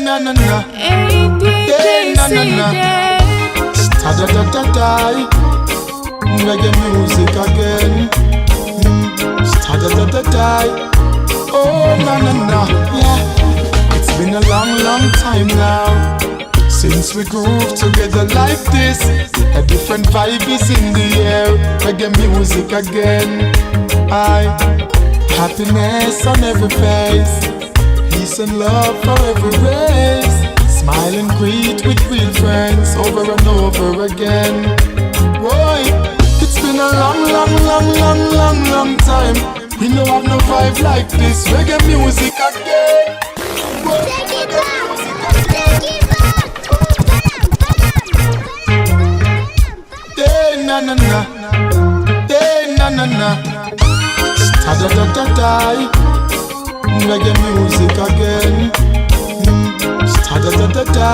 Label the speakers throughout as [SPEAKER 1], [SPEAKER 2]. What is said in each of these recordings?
[SPEAKER 1] na na na. Hey, na na na. Ta-da-da-da-da. Reggae music again. Ta-da-da-da-da. Oh na na na. Yeah. It's been a long, long time now since we groove together like this. A different vibe is in the air. Reggae music again. Happiness on every face, peace and love for every race. Smile and greet with real friends over and over again. Boy, it's been a long, long, long, long, long, long time. We don't have no vibe like this. Reggae music again. Boy. Take it back, take it back. Day na na na, day na na na. Ta-da-da-da-da. Reggae music again. Ta-da-da-da-da.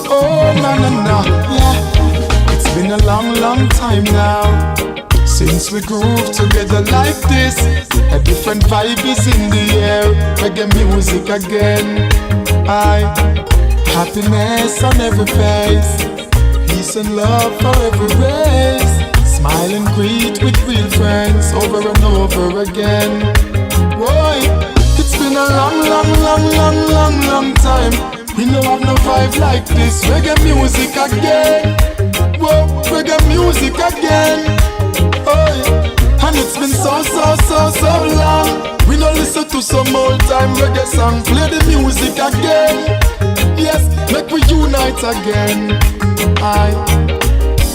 [SPEAKER 1] Oh na na na, yeah. It's been a long, long time now since we groove together like this. A different vibe is in the air. Reggae music again. Happiness on every face, peace and love for every race. Smile and greet with real friends over and over again. Boy, it's been a long, long, long, long, long, long time. We don't have no vibe like this. Reggae music again. Whoa, reggae music again. Oh, and it's been so, so, so, so long. We don't listen to some old time reggae song. Play the music again. Yes, make we unite again.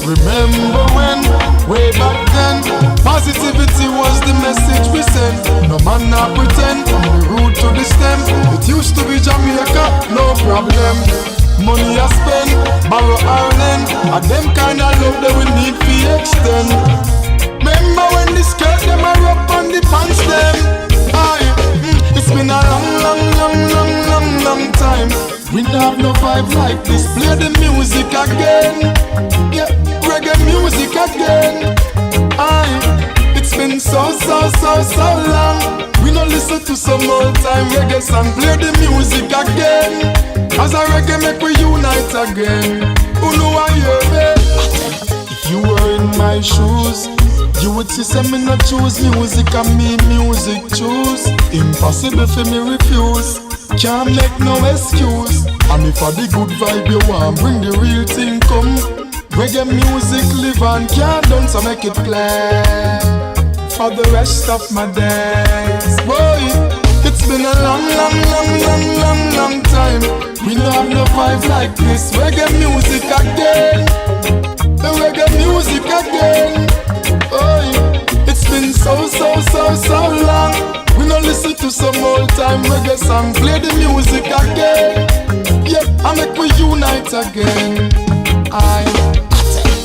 [SPEAKER 1] Remember when, way back then, positivity was the message we sent. No man not pretend, from the root to the stem. It used to be Jamaica, no problem. Money I spend, borrow or lend, and them kind of love that we need to extend. Remember when the skirt them are up on the pants them. It's been a long, long, long, long, long, long time. We don't have no vibe like this. Play the music again. Yeah, reggae music again. It's been so, so, so, so long. We don't listen to some old time reggae song. Play the music again. As a reggae make we unite again. Who know I hear me? If you were in my shoes, you would see some me not choose music and me music choose. Impossible for me refuse. Can't make no excuse. And if I the good vibe you want, bring the real thing come. Reggae music live and can't done, so make it play for the rest of my days. Boy, it's been a long, long, long, long, long, long time. We don't have no vibe like this. Reggae music again. Reggae music again. Oh, it's been so, so, so, so long. We don't listen to some old time reggae song. Play the music again. Yeah, I make we unite again. I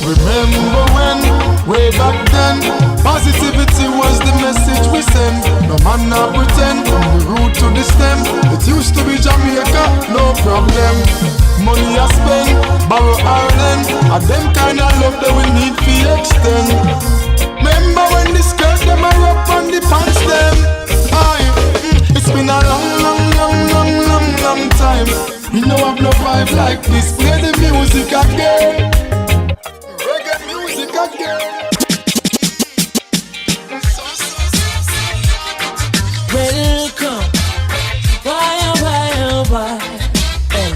[SPEAKER 1] remember when, way back then, positivity was the message we sent. No man not pretend, from the root to the stem. It used to be Jamaica, no problem. Money I spend, borrow or lend, and them kind of love that we need to extend. Remember when the skirt them are up on the pants them. It's been a long, long, long, long, long, long time. We don't have no vibe like this. Play the music again. Reggae music again.
[SPEAKER 2] Welcome. Why, oh, why, oh, why? Hey.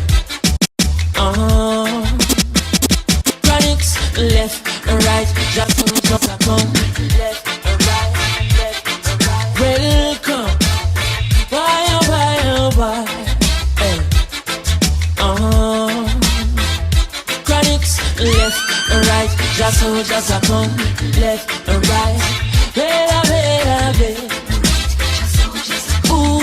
[SPEAKER 2] Chronnix, left and right. Just a come. Left and right, left and right. Welcome. Why, oh, why, oh, why? Hey. Chronnix, left and right. Just a come. Left and right. Bella, bella, bella. Ooh,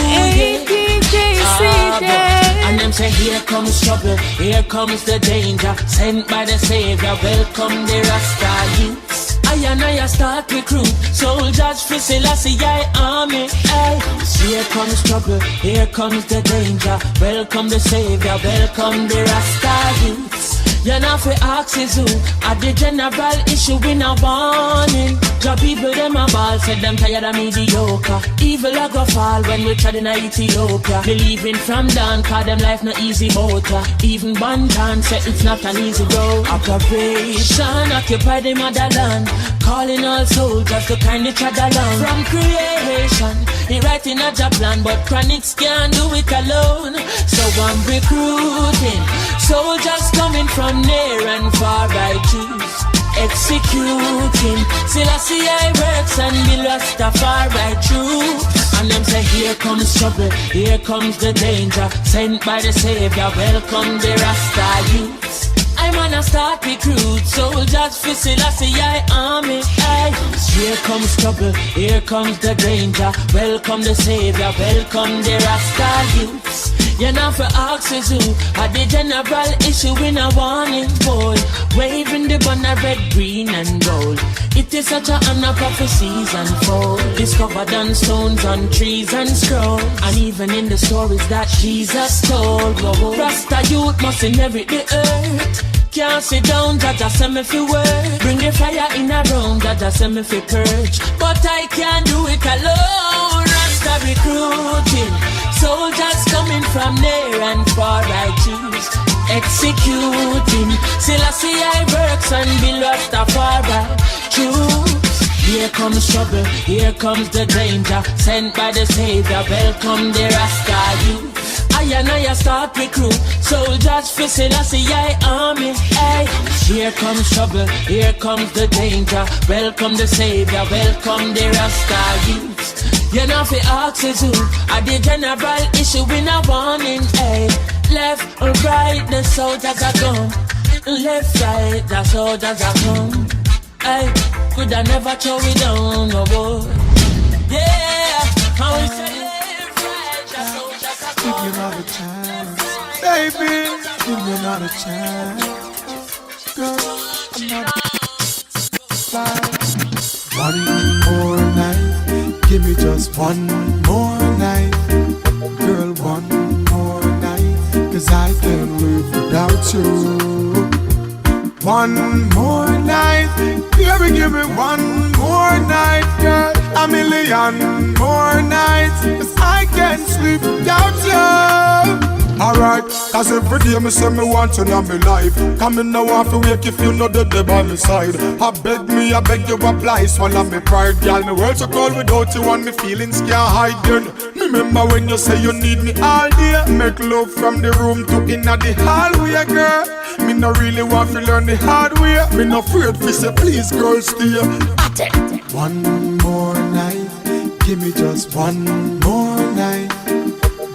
[SPEAKER 2] yeah. And them say, here comes trouble, here comes the danger. Sent by the Savior, welcome the Rasta youths. I and I start recruit soldiers for Selassie army. Ay. Here comes trouble, here comes the danger. Welcome the Savior, welcome the Rasta youths. You know fi ask is who. At the general issue we no warning. Job people them a ball, said them tired of mediocre. Evil a go fall when we tried in Ethiopia. Believing from down, cause them life no easy motor. Even Bantan said it's not an easy road. Operation occupy the motherland. Calling all soldiers to kindly tread along. From creation, he writing a job plan, but Chronnix can't do it alone. So I'm recruiting soldiers coming from near and far. I choose executing. Still I see I works and be lost a far right true. And them say here comes trouble, here comes the danger. Sent by the Savior, welcome the Rasta youths. I'm on a start recruit soldiers for Selassie I army. Aye. Here comes trouble, here comes the danger. Welcome the Savior, welcome the Rasta youths. You know for axes who at the general issue in a warning boy. Waving the banner red, green and gold. It is such a honor prophecies unfold. Discovered on stones, on trees and scrolls. And even in the stories that Jesus told. Whoa. Rasta youth must inherit the earth. Can't sit down, Jah say me fi work. Bring the fire in a room, Jah say me fi purge. But I can't do it alone. Rasta recruiting soldiers coming from near and far. I choose executing. Still I see I works and be lost a far. I choose. Here comes trouble, here comes the danger. Sent by the Savior, welcome the Rasta youth. I start recruit soldiers for Selassie I army. Hey. Here comes trouble, here comes the danger. Welcome the Savior, welcome the Rasta youths. You know fi axes who at the general issue in a warning. Hey. Left or right, the soldiers are gone. Left, right, the soldiers are gone. Hey. Could I never throw it down, no boy. Yeah, how we say left, right, the soldiers are gone.
[SPEAKER 1] Give me another chance, baby. Give me another chance, girl. I'm not fine. One more night, give me just one more night, girl. One more night, 'cause I can't live without you. One more night, baby, give me one more night, girl. A million more nights, 'cause I can't sleep without you. Alright, 'cause every day me say me want you in my life. Come in now want to wake if you know that they by my side. I beg you apply, swallow me pride. Girl, me world so cold without you and me feelings can't hide. Then remember when you say you need me all day. Make love from the room to inna the hallway, girl. Me no really want to learn the hard way. Me no afraid to say please, girl, stay. One more night, give me just one more night,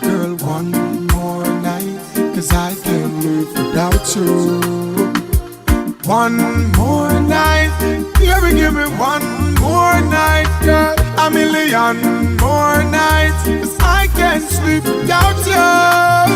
[SPEAKER 1] girl. One more night, 'cause I can't live without you. One more night, baby, give me one more night, girl. A million more nights, 'cause I can't sleep without you.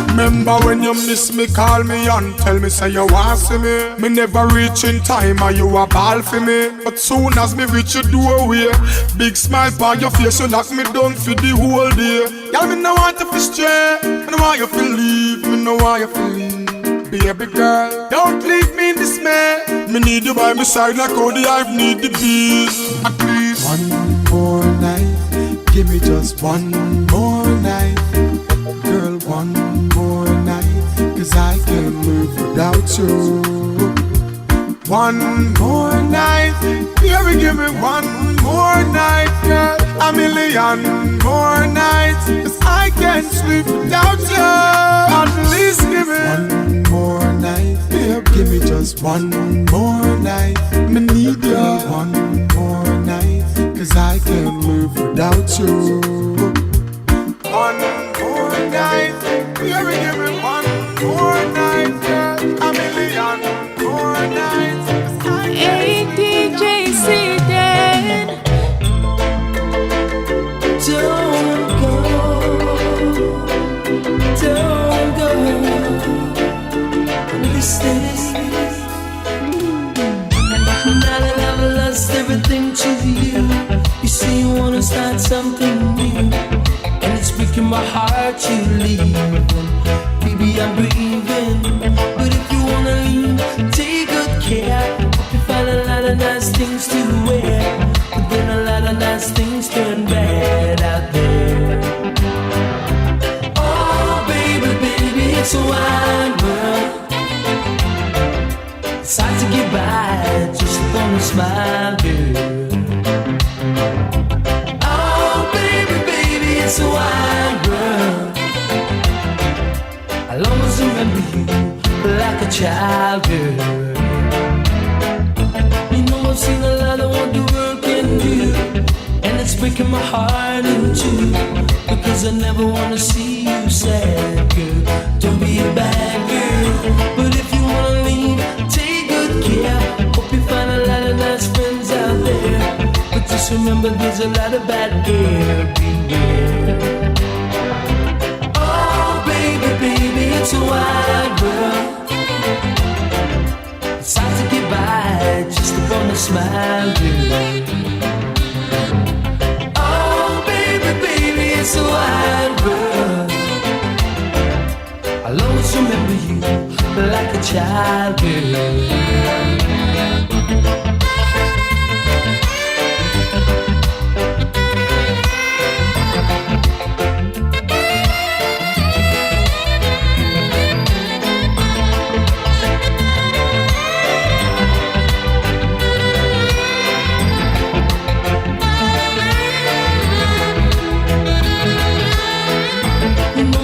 [SPEAKER 1] Remember when you miss me, call me and tell me say you want see me. Me never reach in time and you a ball for me. But soon as me reach your doorway, big smile on your face, you knock me down for the whole day. Y'all me no want you to stray, me no want you to leave, me no want you to leave. Baby girl, don't leave me in dismay. Me need you by my side like how the hive need the bees. Please. One more night, give me just one more night, girl. One more night, 'cause I can't live without you. One more night, baby, give me one more night, girl. A million more nights, 'cause I can't sleep without you. At least give me one more night, baby, give me just one more night. Me need you one more night, 'cause I can't live without you. One more night, baby, give me one more night, girl. A million more nights, 'cause I can't.
[SPEAKER 2] ADJC dead. Don't go, don't go. Listen. Now that I've lost everything to you, you say you wanna start something new, and it's breaking my heart you leave. Baby, I'm breathing, but if you wanna leave, things to wear, but then a lot of nice things turn bad out there. Oh, baby, baby, it's a wide world. It's hard to get by just upon a smile, girl. Oh, baby, baby, it's a wide world. I'll always remember you like a child, girl. You know I've seen a lot of what the world can do, and it's breaking my heart in two, because I never wanna see you sad, girl. Don't be a bad girl, but if you wanna leave, take good care. Hope you find a lot of nice friends out there, but just remember there's a lot of bad girls beware. Oh baby, baby, it's a wide world. It's hard to get by just upon a smile, girl. Oh baby, baby, it's a wide world. I'll always remember you like a child, girl.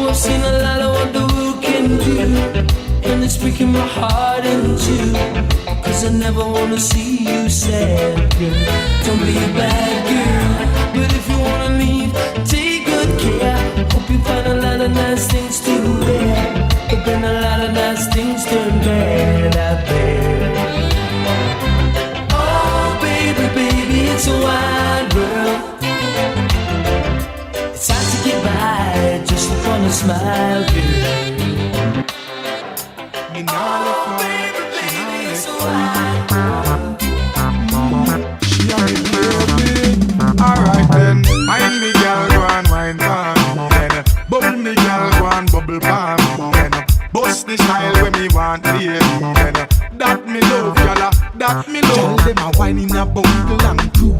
[SPEAKER 2] I've seen a lot of what the world can do, and it's breaking my heart in two, cause I never wanna see you sad, girl. Don't be a bad girl, but if you wanna leave, take good care. Hope you find a lot of nice things to wear, but then a lot of nice things turn bad out there. Oh baby, baby, it's a wide world. It's hard to get by just upon a smile, girl.
[SPEAKER 1] Oh, baby, baby, it's a wide world. She only give me. Alright then, mind me, girl, go and wine palm. Then bubble me, girl, go and bubble palm. Then bust the style when me want, baby. Then that me love, y'all, that me love. Y'all them a wine in a bundle and crew.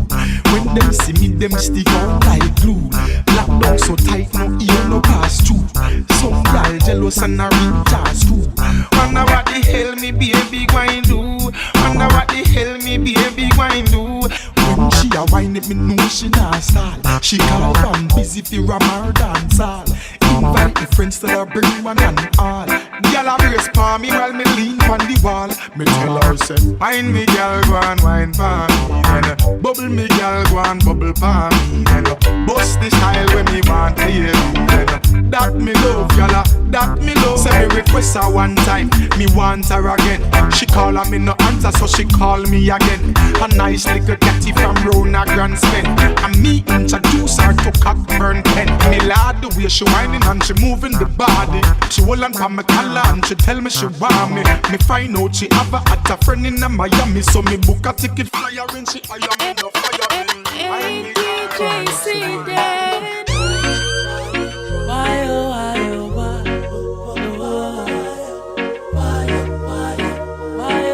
[SPEAKER 1] When them see me, them stick out like glue. Lock down so tight, no ear, no pass through. Some gal jealous and a recharge too. Wonder what the hell me baby going do. Wonder what the hell me baby going do. When she a wine it, me know she not stall. She call from busy for a more dance hall. Invite the friends to her bring one and all. Girl a brace for me while me lean on the wall. Me tell her say, wine me girl go and wine for me. And bubble me girl go and bubble for me. And bust the style when me want to hear. And that me love, y'all, that me love. Say me request her one time, me want her again. She call her, me no answer, so she call me again. A nice little catty from round a grand spend. And me introduce her to Cockburn Pen. Me lad the way she whining and she moving the body. She hold on for my collar and she tell me she want me. Me find out she have a friend in Miami, so me book a ticket flyer and she hire me no fire.
[SPEAKER 2] Hey, DJ, see that? Why, oh, why, oh, why? Why,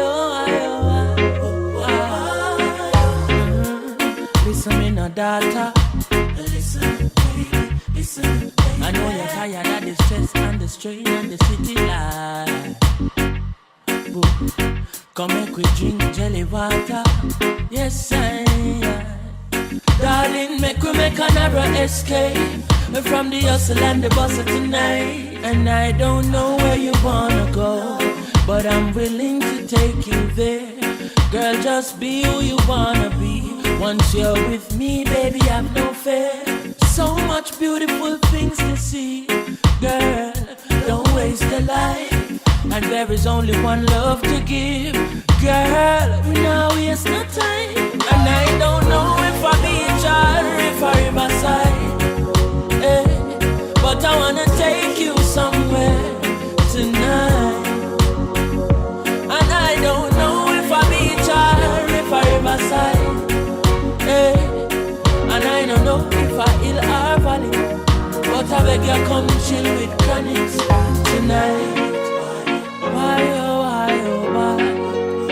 [SPEAKER 2] oh, why? Listen, me no data. Listen, baby, listen. I know you're tired of the stress and the strain and the city life. Come make we drink jelly water. Yes, darling, make we make a narrow escape from the hustle and the bustle tonight. And I don't know where you wanna go, but I'm willing to take you there. Girl, just be who you wanna be. Once you're with me, baby, have no fear. So much beautiful things to see. Girl, don't waste a life. And there is only one love to give. Girl, we now waste no time. And I don't know if I beach or if I riverside, but I wanna take you somewhere tonight. And I don't know if I beach or if I riverside, and I don't know if I hill or valley, but I beg you come chill with Chronnix tonight. Why, oh, why, oh, why,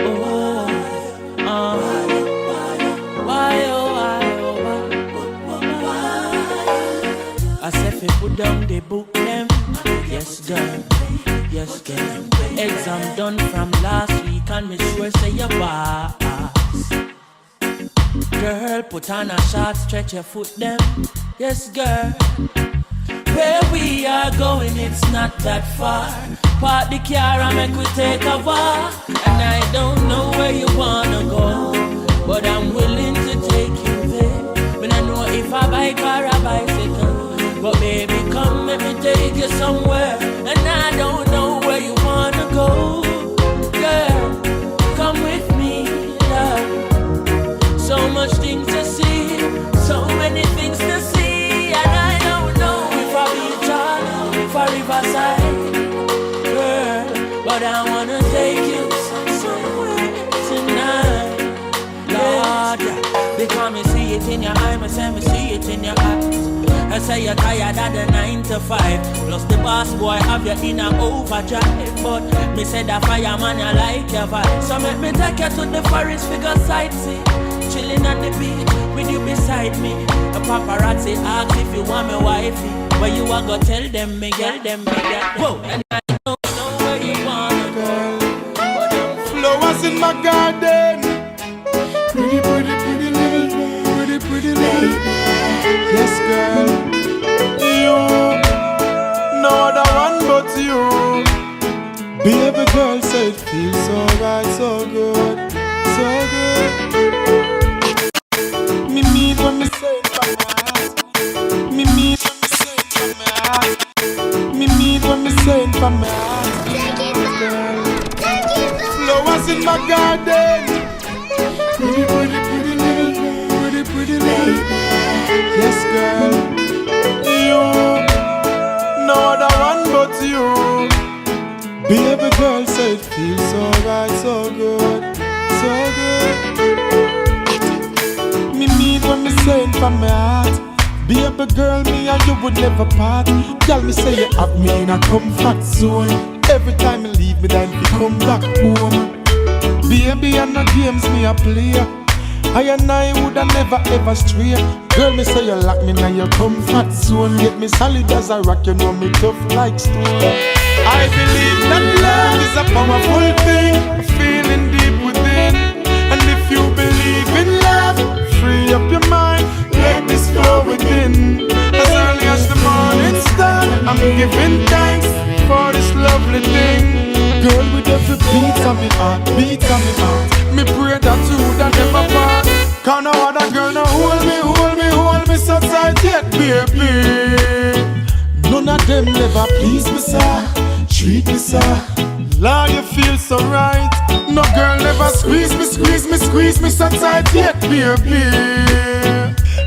[SPEAKER 2] oh, why, done from last week and me sure say your boss. Girl, put on a short, stretch your foot them. Yes, girl. Where we are going, it's not that far. Park the car and make we take a walk. And I don't know where you wanna go, but I'm willing to take you there. But I know if I bike or a bicycle, but baby, come let me take you somewhere. And I don't know where you wanna go, girl. Come with me, love. So much things to see, so many things to see, and I don't know if I beach or if I riverside, girl. But I wanna take you somewhere tonight, Lord. Because me see it in your eye, me say me see it in your eyes. I say you're tired of the 9 to 5. Plus the boss boy have you in a overdrive. But me say the fireman you like your vibe. So make me take you to the forest figure sightsee. Chilling at the beach with you beside me. The paparazzi ask if you want me wifey. But you are gonna tell them me girl, them me girl. Whoa, and I don't know where you wanna go.
[SPEAKER 1] Flowers in my garden. Pretty, pretty, pretty little, pretty, pretty little. Yes, girl. You, no other one but you. Baby girl said it feels so right, so good, so good. Me mean when me say it from my heart. Me mean when me say it from my heart. Me mean when me say it from my heart. Girl. Flowers in my garden. Pretty, pretty, pretty little, pretty, pretty little. Yes, girl. You, no other one but you. Baby girl said it feels so right, so good, so good. Me mean when me say it from my heart. Baby girl, me and you would never part. Girl, me say you have me in a comfort zone. Every time you leave me, then you come back home. Baby, and no games me a play. I and I woulda never ever stray. Girl, me say you lock me in your comfort zone. Get me solid as a rock, you know me tough like stone. I believe that love is a powerful thing, feeling deep within. And if you believe in love, free up your mind, let this flow within. As early as the morning star, I'm giving thanks for this lovely thing. Girl, with every beat of me heart, beat of me heart, me pray that you would never part. Cause no other girl no hold me, hold me, hold me so tight yet, baby. None of them never please me, sir. Treat me, sir. Lord, you feel so right. No girl never squeeze me, squeeze me, squeeze me so tight yet, baby.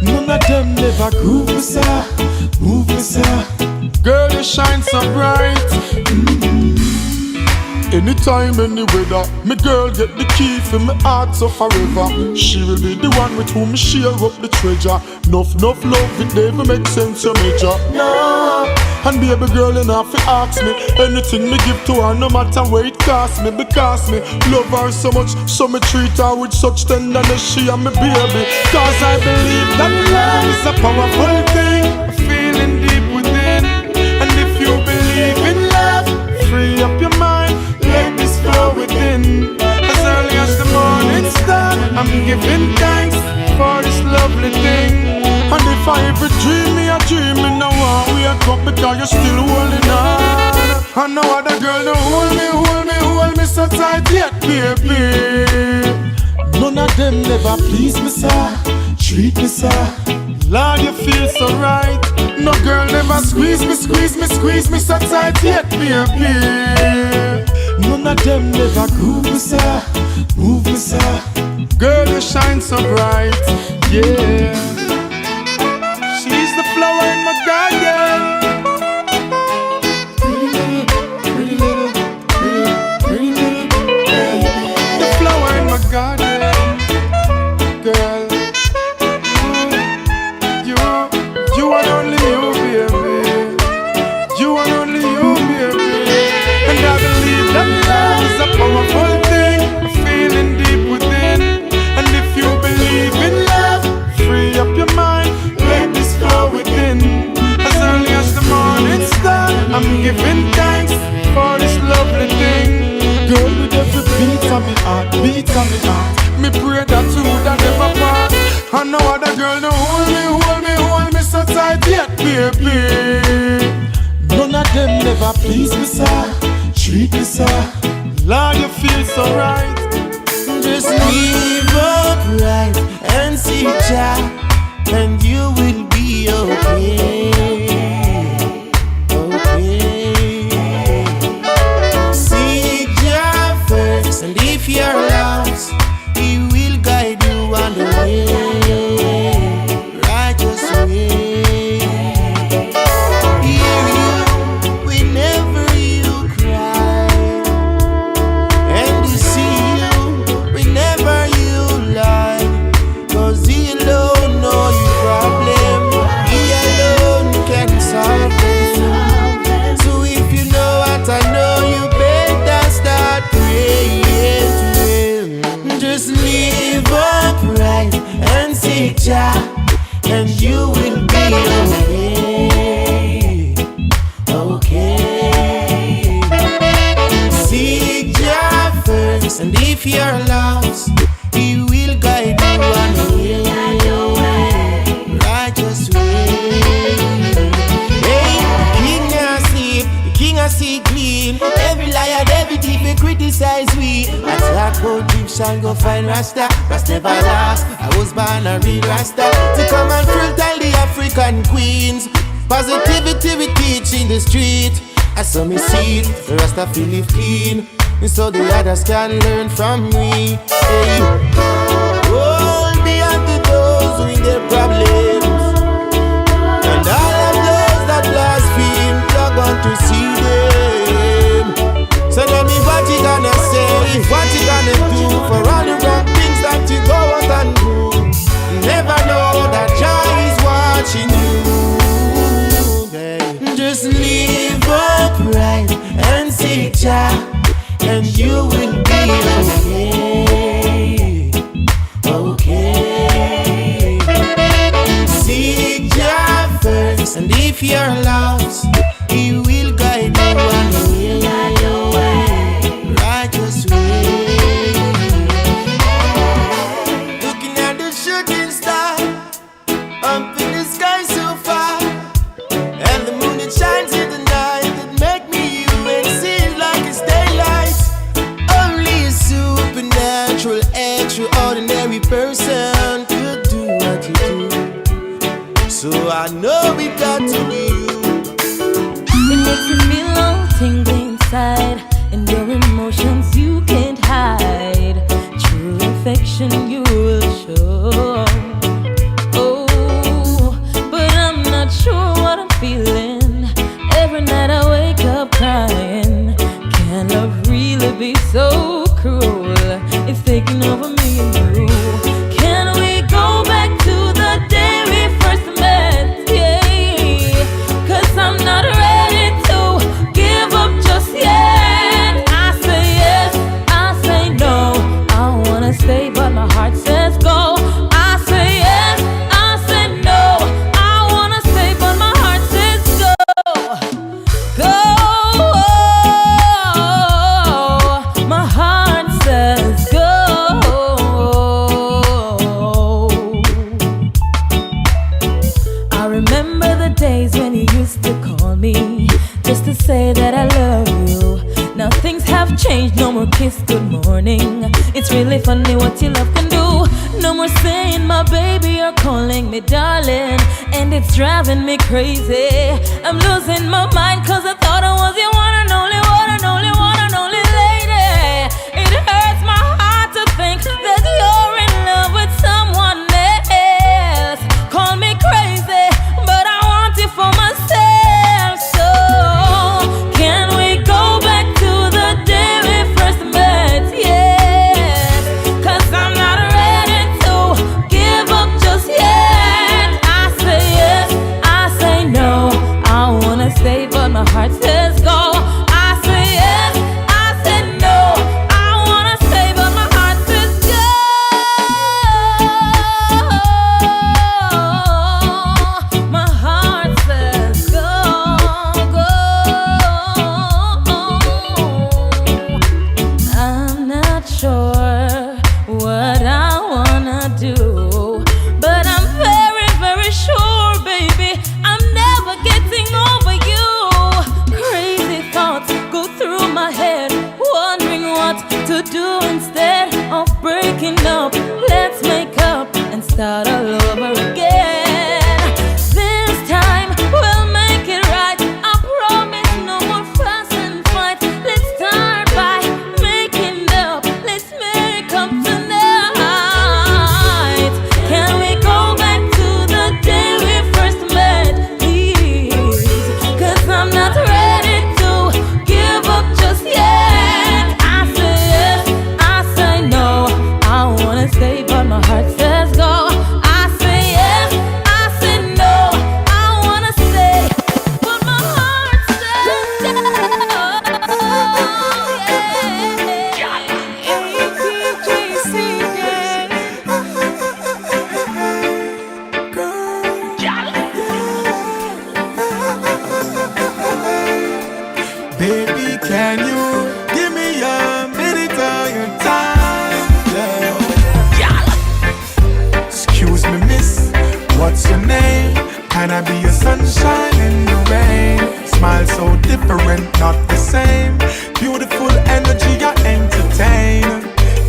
[SPEAKER 1] None of them never groove me, sir. Move me, sir. Girl, you shine so bright. Anytime, any weather, me girl get the key for me heart so forever. She will be the one with whom me share up the treasure. Enough love, it never make sense, you major. No. And baby girl, you know, if you ask me anything me give to her, no matter where it costs me. Because me love her so much, so me treat her with such tenderness, she and me baby. Cause I believe that love is a powerful thing, feeling deep within. And if you believe in love, free up your mind, let this flow within. As early as the morning star, I'm giving thanks for this lovely thing. And if I ever dream me a dream, me no want wake up because you're still holding on. And no other girl no hold me, hold me, hold me so tight yet, baby. None of them never please me, sir. Treat me, sir. Lord, you feel so right. No girl never squeeze me, squeeze me, squeeze me so tight yet, baby. None of them never groove me, sir. Move me, sir. Girl, you shine so bright, yeah. She's the flower in my garden. Pretty little, pretty little, pretty little, baby. The flower in my garden, girl. You and only you, baby. You and only you, baby. And I believe that love is a powerful thing, feeling deep within. And if you believe in love, free up your mind, let this flow within. As early as the morning star, I'm giving thanks for this lovely thing. Girl, on me heart. Me pray that you would never part. And no other girl no hold me so tight yet, baby. None of them never please me, sir. Treat me, sir. Lord, you feel so right.
[SPEAKER 3] Just live upright and seek Jah, and you will be okay. Seek Jah first, and if you're lost, He will guide you on the way, righteous way. Hear you whenever you cry, and He see you whenever you lie. 'Cause He alone knows your problem. He alone can solve it. So if you know what I know, you better start praying to Him. Just live upright and seek Jah, and you will be okay. Seek Jah first, and if you're lost, He will guide you on the way, righteous way. Hey, King not sleep, the King I see clean. Every liar, every thief, they criticize we. Attack about Gyptian, go find Rasta. Rasta never last. I was born a real Rasta to come and fertile the African queens. Positivity we teach in the street. I saw me see it, Rasta feel live clean, so the others can learn from me. Hey, hold me unto those who in their problems, and all of those that blaspheme, you're going to see them. So tell me what you gonna say, what you gonna do for all the wrong things that you go out and do. Never know that Jah is watching you. Just live upright and seek Jah, and you will be okay. Seek Jah first, and if you're lost, He will guide you on the way, righteous way. Looking at the shooting star up in the sky so far, and the moon it shines in the night, it make me you and seems like it's daylight. Only a supernatural, extraordinary person could do what you do. So I know it got to be you.
[SPEAKER 4] It makes me feel all tingling inside, and your emotions you can't hide. True affection you will show. Oh, but I'm not sure what I'm feeling. Every night I wake up crying. Can love really be so cruel? It's taking over me and you. Can we go back to the day we first met? Yeah, 'cause I'm not ready to give up just yet. I say yes, I say no. I wanna stay, but my heart says go. I say yes, I say no. I wanna stay, but my heart says go. Go. My heart says go. I remember the days when you used to call me just to say that I love you. Now things have changed, no more kiss, good morning. It's really funny what your love can do. No more saying my baby or calling me darling, and it's driving me crazy. I'm losing my mind 'cause I thought I was your one and only, one and only, one and only lady. It hurts my heart to think that you're in love with someone else. Call me crazy, but I want it for myself. So can we go back to the day we first met? Yes, 'cause I'm not ready to give up just yet. I say yes, I say no. I wanna stay, but my heart
[SPEAKER 1] Baby, can you give me a minute of your time? Yeah. Excuse me, miss, what's your name? Can I be your sunshine in the rain? Smile so different, not the same. Beautiful energy, I entertain.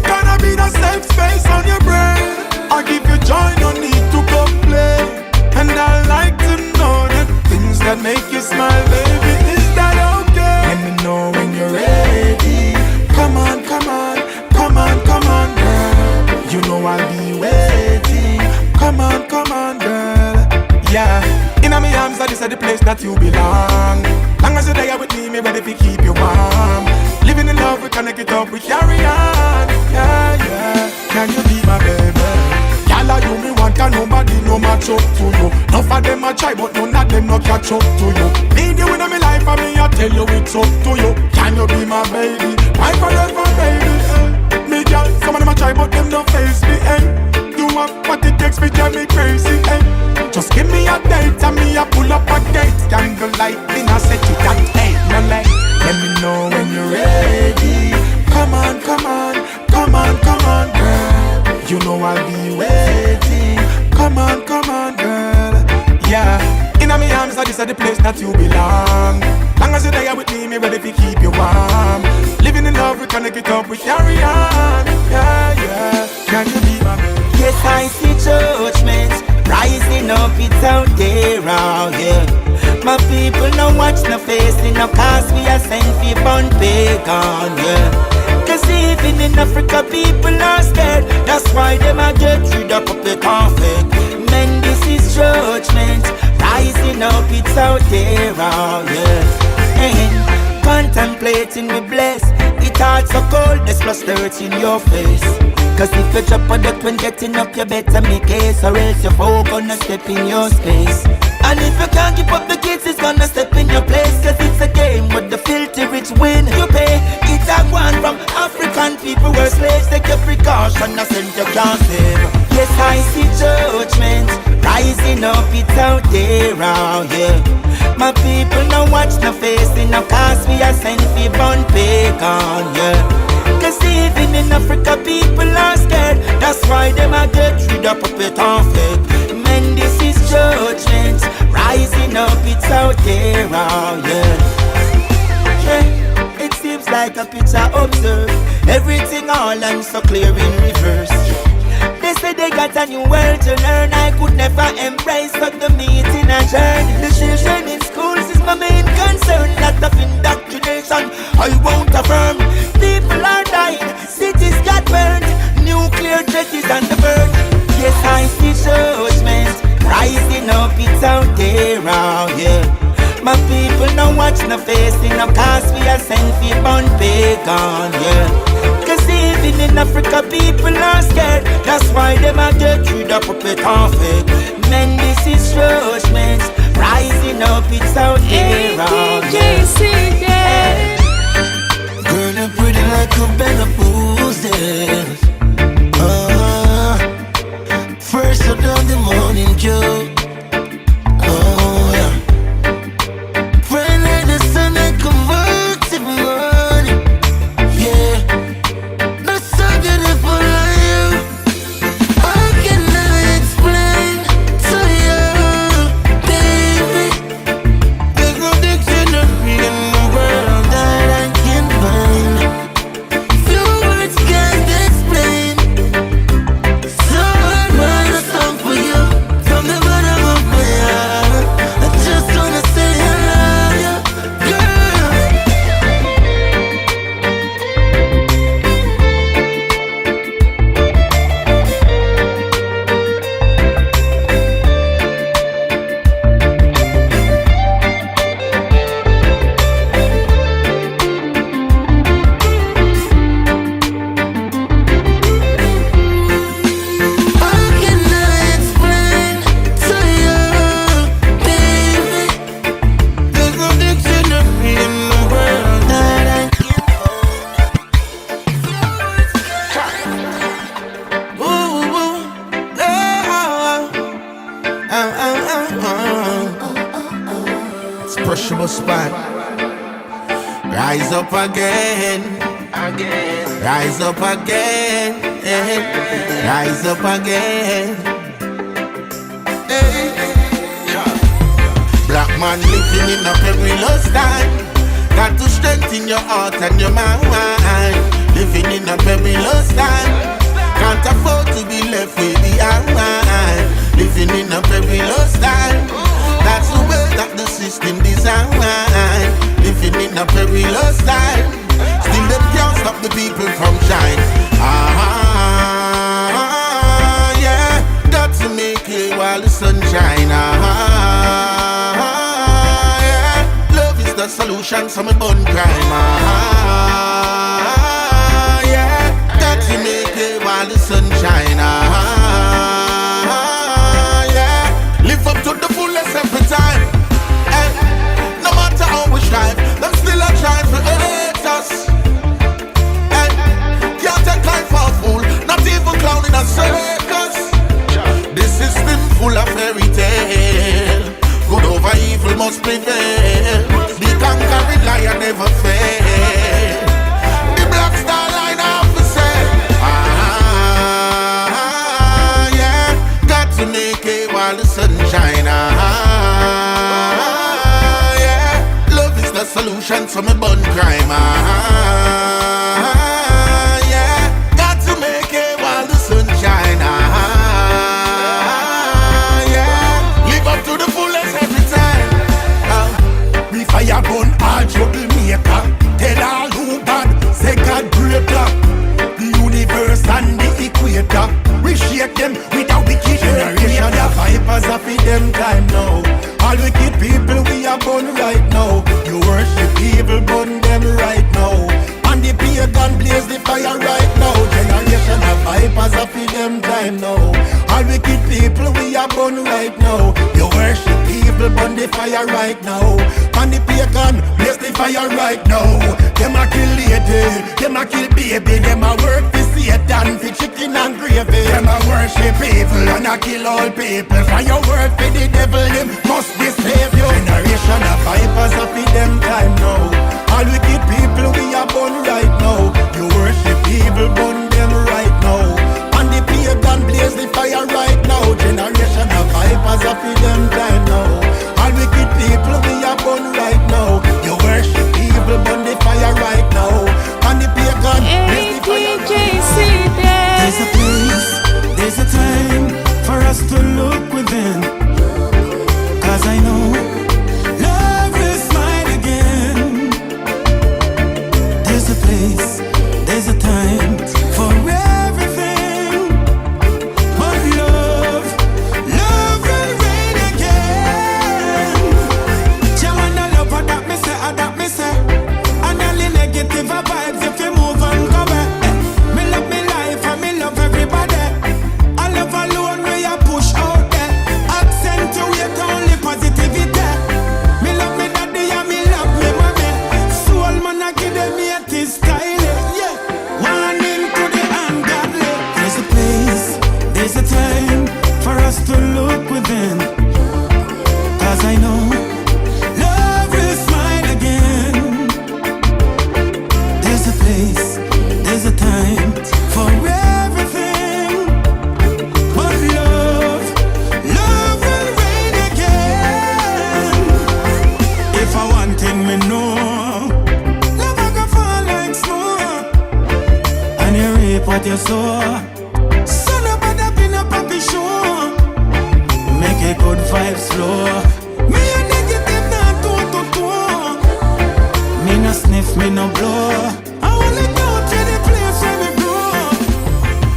[SPEAKER 1] Gonna be the safe space on your brain. I give you joy, no need to complain. And I like to know the things that make you smile, baby. Is that okay? Let me know when you're ready. Come on, come on, come on, come on, girl. You know I'll be waiting. Come on, girl. Yeah. In my arms, this is the place that you belong. Long as you're there with me ready to keep you warm. Living in love, we connect it up, we carry on. Yeah, yeah. Can you be my baby? Y'all you me want and nobody no match up to you. None of them a try but none of them no catch up to you. Need you in my life and me I tell you it's up to you. Can you be my baby? My forever baby. Me girl, some of them a try but them don't face me. Do what it takes me drive me crazy. Just give me a date and me a pull up a gate. Candlelight dinner set it at 8. No let me know when you're ready. Come on, come on, come on, come on, girl. You know I'll be waiting. Come on, girl. Yeah. In my arms, this is the place that you belong. Long as you're there with me ready to keep you warm. Living in love, we connect it up, we carry on. Yeah, yeah. Can you be my baby?
[SPEAKER 3] Yes, I see judgment rising up, it's out there, oh yeah. My people no watch no facing no cause we are sent for born pagan, yeah. Cause even in Africa people are scared. That's why them a get rid of the conflict. Man, this is judgment rising up, it's out there, oh yeah. And contemplating we bless. It hard so cold, there's plus dirt in your face. Cause if you drop a duck when getting up, you better make case, or else your foe gonna step in your space. And if you can't keep up the kids, it's gonna step in your place. Cause it's a game with the filthy rich win. You pay, it's a one from African people were slaves. Take your precaution, I send you can't save. Yes, I see judgment rising up, it's out there, oh yeah. My people no watch no facing no cause we are sent for born pagan, yeah. Cause even in Africa people are scared. That's why them a get rid of puppet and fake. Man, this is judgment rising up, it's out there, oh yeah. Yeah, it seems like a picture observed. Everything all and so clear in reverse. They say they got a new world to learn. I could never embrace but the meeting a journey. The children in schools is my main concern. Lot of indoctrination I won't affirm. People are dying, cities got burned. Nuclear threat is on the verge. Yes, I see judgment rising up, it's out there, oh yeah. My people no watch no facing no cause we are sent for born pagan, yeah. Cause even in Africa people are scared. That's why them a get rid of puppet and fake. Men, this is judgment rising up, it's out there, oh yeah.
[SPEAKER 5] Girl, you're pretty like a bed of roses. First of the morning dew. Oh yeah. Bright like the sun that converts in morning. Yeah. That's so beautiful on you. I cannot explain to you, baby. There's no dictionary in
[SPEAKER 3] Rise up again. Rise up again. Rise up again. Black man living in a perilous time. Got to strengthen your heart and your mind. Living in a perilous time. Can't afford to be left with behind. Living in a perilous time. That's the way that the system designed. Living in a perilous time. Still them can't stop the people from shine. Yeah. Got to make it while the sun shine. Yeah. Love is the solution, so me burn crime. Yeah. Got to make it while the sun shine. Yeah. Live up to the fullest every time. And no matter how we strive, them still a try to hate us. And can't take life for a fool, not even clown in a circus. This system full of fairy tale. Good over evil must prevail. The conquering lion never fail. The black star line of the sail. Yeah. Got to make it while the sun shine. Yeah. Love is the solution, so me burn crime. Yeah. Got to make it while the sun shine. Yeah. Live up to the fullest every time.
[SPEAKER 1] We fire burn all troublemaker. Tell all who bad, say God greater. The universe and the equator. We shake them with a wicked generation. The vipers are for them time now. All wicked people we are born right now. You worship evil, burn them right now. And the pagan blaze the fire right now. Generation of vipers are for them time now. All wicked people we are born right now. You worship evil, burn the fire right now. And the pagan blaze the fire right now. Them a kill lady, them a kill baby. Them a work for Satan, for chicken and gravy. Them a worship evil and a kill all people. For your work for the devil, them must be save you. Generation of vipers are for them time now. All wicked people we are born right now. You worship evil, burn them right now. And the pagan blaze the fire right now. Generation of vipers are for them time now. All wicked people we are born right now. You worship evil, burn the fire right now. And the pagan blaze the fire right now.
[SPEAKER 3] There's a place, there's a time for us to look within. Cause I know love is mine again. There's a place, there's a time for everything. But love will reign again. Chawana love, that me say. And all the negative vibes, if you move and go back. Me love me life and me love everybody. I love alone where you push out there. Accentuate only positivity. Me love me daddy and me love me mommy. Soul man I give them it style. Yeah, one into the ungodly. There's a place, there's a time for us to look within. Cause I know love is mine again. There's a place, there's a time for everything. But love will reign again. If I want thing me know, love I go fall like snow. And you reap what you sow. So nobody been a puppy show. Make a good vibes flow. Me a negative not two. Me no sniff, me no blow. I wanna go to the place where we go.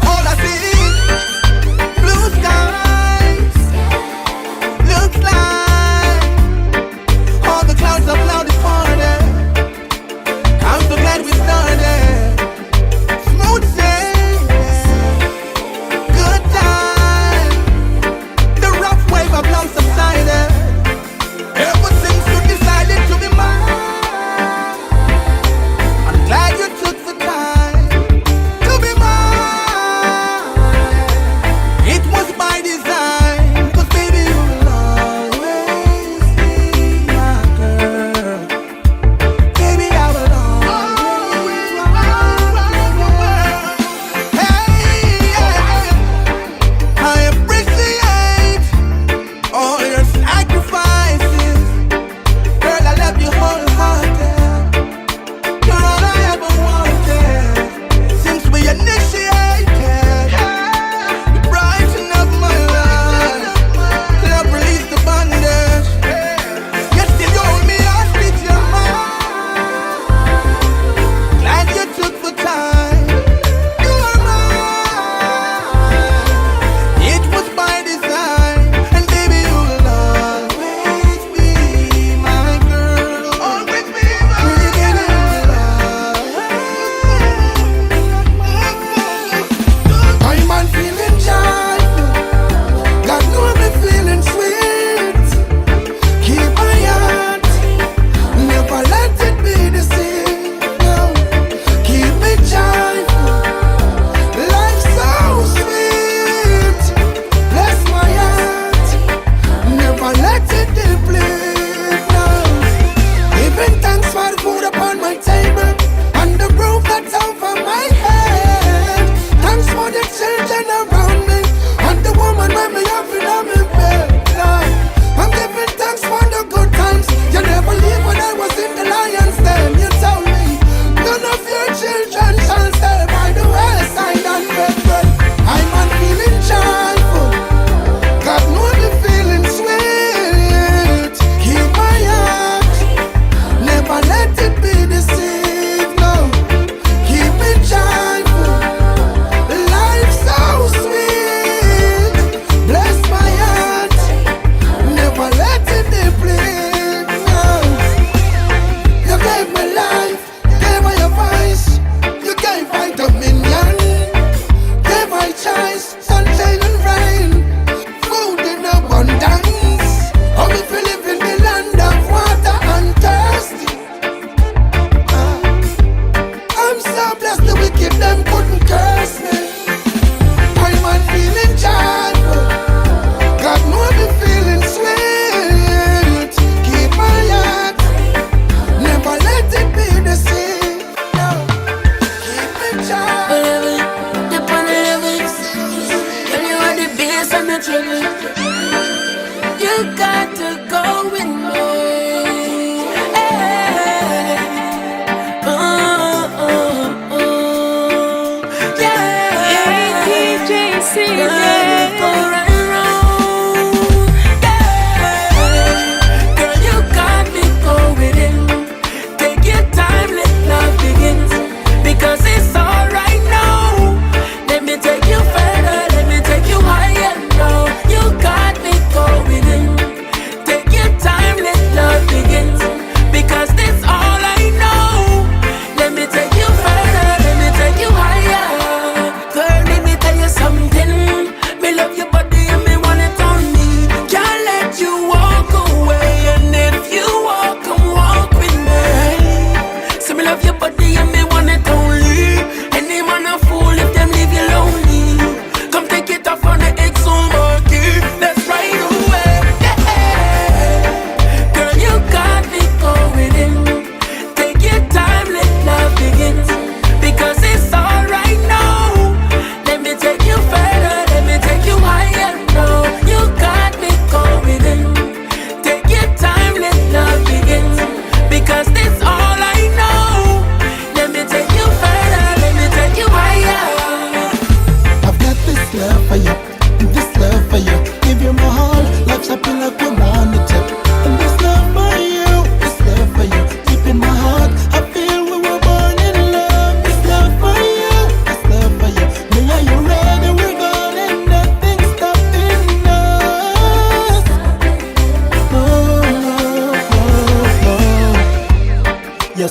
[SPEAKER 5] All I see, blue skies, looks like all the clouds are cloudy party. I'm so glad we started. Smooth sailing, good time. The rough wave of love subsided. Everything's so decided to be mine. I'm glad you took the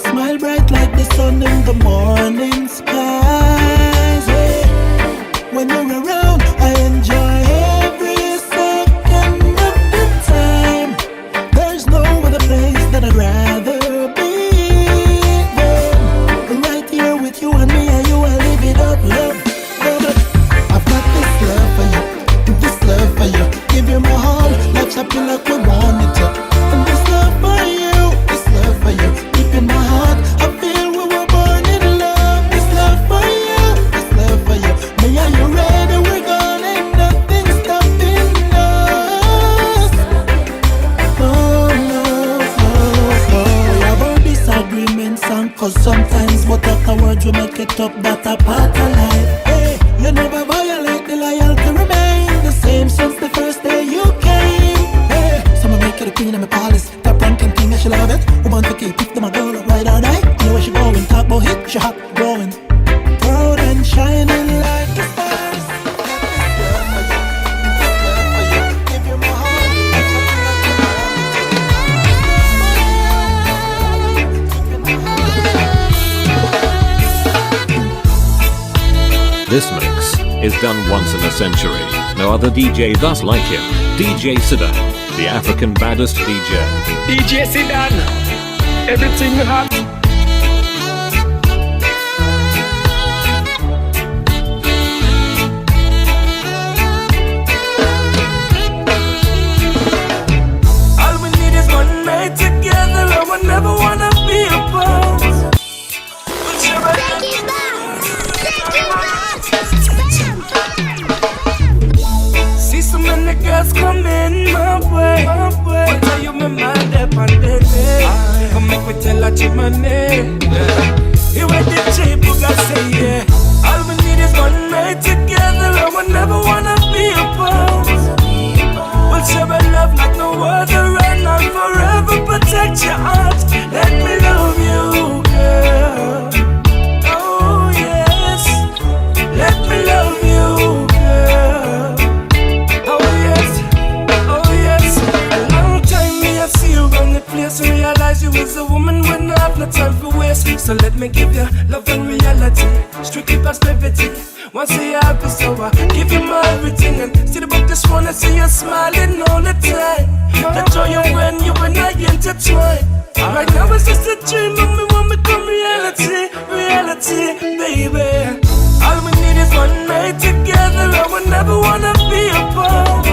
[SPEAKER 3] smile bright like the sun in the morning skies. Yeah. When you're around, I enjoy every second of the time. There's no other place that I'd rather be than right here with you and me and you. I live it up, love. I've got this love for you, this love for you. Give you my heart, life's happy like we want it to. And this love for you, this love for you. Deep in my heart, I feel we were born in love. This love for you, this love for you. Me and you ready, we're gonna ain't nothing stopping us. Oh no, we have our disagreements and cause sometimes, but afterwards we make it up, that a part of life. Hey, you never violate the loyalty remain the same since the first day you came. Hey, someone make you the queen of my palace. Top ranking thing, I should love it. Woman to keep if them a girl right or die. You know where she going, talk about hit, she hot, growing, proud and shining like the stars. Give you my heart,
[SPEAKER 6] This mix is done once in a century. No other DJ thus like him. DJ Sedan, the African baddest DJ.
[SPEAKER 7] DJ Sedan, everything hot.
[SPEAKER 2] All we need is one night together, and we never wanna be apart. See so many girls coming my way, but tell you my mind up on the day. Come make me tell her my name. You went the cheap, Boog say yeah. All we need is one night together, and we never wanna be apart. We'll share a love like no other, and I'll forever protect your heart. Let me love you, girl. Oh yes, let me love you, girl. Oh yes, oh yes. A long time me I see you around the place, realize you is a woman when I have no time for waste. So let me give you love and reality, strictly positivity. Once you happy, so I give you my everything. And still about this one, I see you smiling all the time. That joy when you and I intertwine. Right now it's just a dream, and me want me come reality, reality, baby. All we need is one night together, and we never wanna be apart.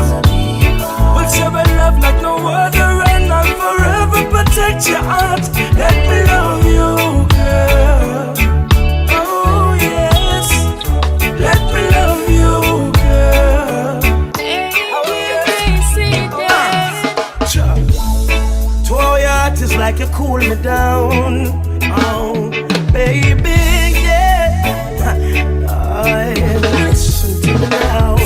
[SPEAKER 2] We'll share a love like no other, and I'll forever protect your heart. Let me love you, girl. Oh yes, let me love you, girl. Oh yes.
[SPEAKER 3] To our heart is like you cool me down. Oh, baby, yeah. Listen to me now.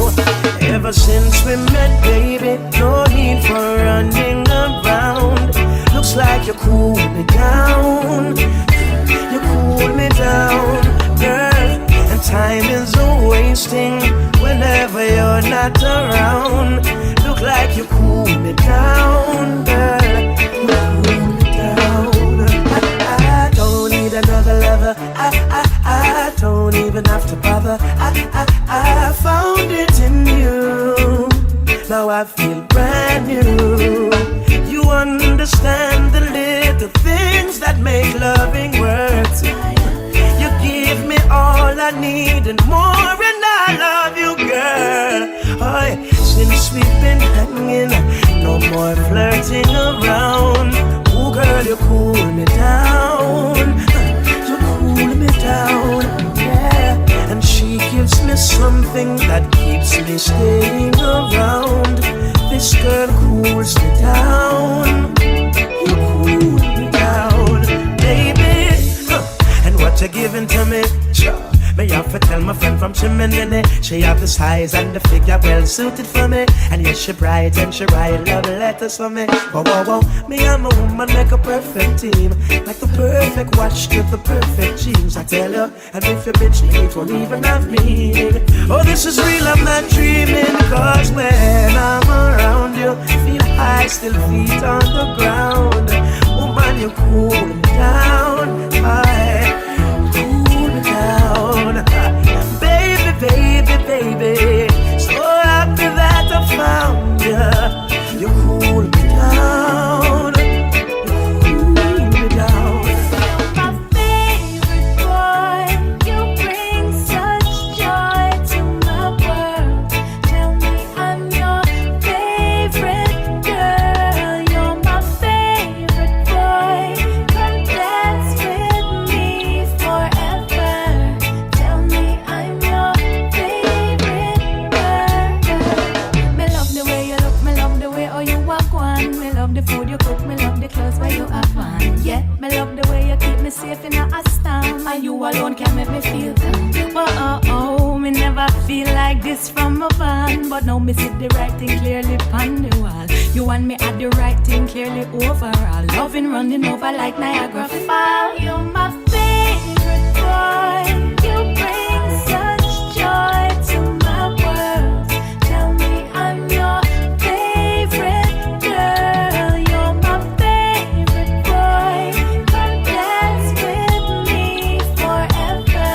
[SPEAKER 3] Ever since we met, baby, no need for running around. Looks like you cool me down. You cool me down, girl. And time is wasting whenever you're not around. Look like you cool me down, girl. You cool me down. I don't need another lover. I don't even have to bother. I found it in you. Now I feel brand new. You understand the little things that make loving worth. You give me all I need and more, and I love you, girl. Oh, since we've been hanging, no more flirting around. Oh, girl, you cool me down. You cool me down, yeah. And she gives me something that keeps me staying around. This girl cools me down. You cool me down, baby. And what you giving to me? Me have to tell my friend from Chimney. She have the size and the figure well suited for me. And yes, she bright and she write love letters for me. Whoa, whoa, whoa. Me and my woman make a perfect team. Like the perfect watch with the perfect jeans, I tell you. And if you bitch me, it won't even have meaning. Oh, this is real, I'm not dreaming. Cause when I'm around you, feel high, still feet on the ground. Oh, my and you cool me down. Cool me down. Baby, baby, baby, so happy that I found you. You cool me down. You cool me down.
[SPEAKER 4] My favorite boy, you bring such joy to my world. Tell me I'm your favorite girl. You're my favorite boy. Come dance with me forever. Tell me I'm your favorite girl. Me love the way you look, me love the way you walk on. Me love the food you cook, me love the clothes where you have on. Yeah, me love the way you keep me safe in a storm. And you alone can make me feel calm. Oh, me never feel like this from a van. But now me see the right thing clearly on the wall. You and me at the right thing clearly overall. Loving running over like Niagara Falls. You're my favorite boy. You bring such joy to my world. Tell me I'm your favorite girl. You're my favorite boy. Come dance with me forever.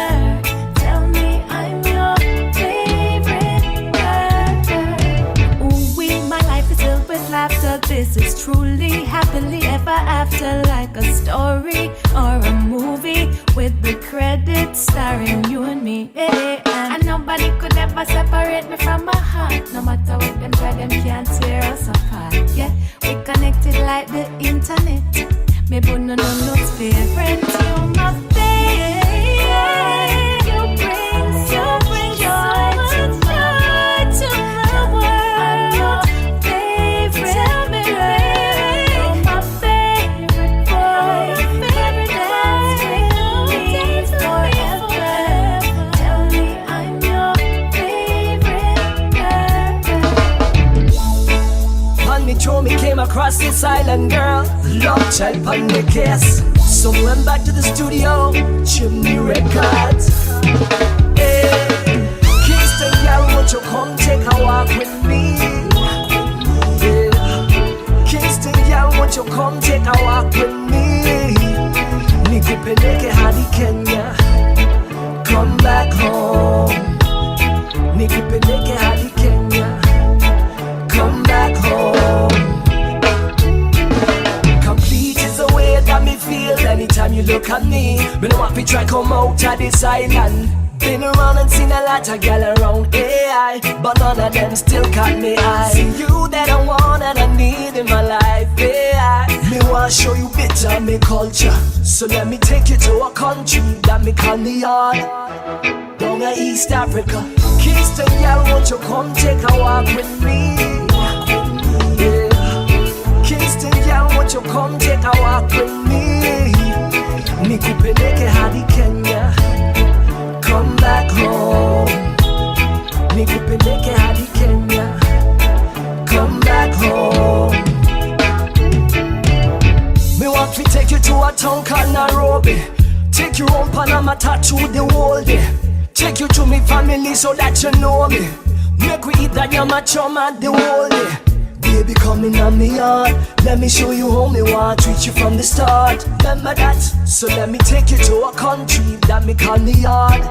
[SPEAKER 4] Tell me I'm your favorite girl. Ooh, my life is filled with laughter. This is truly happily ever after, like a story or a movie with the credits starring you and me. Yeah. And nobody could ever separate me from my heart. No matter what them try, them can't tear us apart. Yeah, we connected like the internet. Me but no favorite. You're my favorite. You bring so much joy to my world. Your favorite. Tell me, you're my favorite boy. Come dance with me forever. Tell me I'm your favorite girl.
[SPEAKER 3] On me throw me came across this island girl. Love child on the case. So went back to the studio, Chimney Records. Hey, Kingston girl, won't you come take a walk with me? Yeah. Kingston girl, won't you come take a walk with me? Nikupeleke hadi Kenya, come back home. Nikupeleke hadi Kenya, come back home. Complete is the way that me feel anytime you look at me. Me know what we try come out of this island. Been around and seen a lot of gal around AI, but none of them still caught me eye. See you that I want and I need in my life, AI. Me want show you bits of me culture, so let me take you to a country that me call the yard. Down in East Africa, Kingston girl, won't you come take a walk with me? Yeah. Kingston girl, won't you come take a walk with me? Nikupeleke hadi Kenya, come back home. Nikupeleke hadi Kenya, come back home. Me want to take you to a town called Nairobi. Take you home Panama tattoo the whole day. Take you to me family so that you know me. Make we eat that yama choma the whole day. Baby, come in on me yard. Let me show you how me want treat you from the start. Remember that? So let me take you to a country that me call the yard.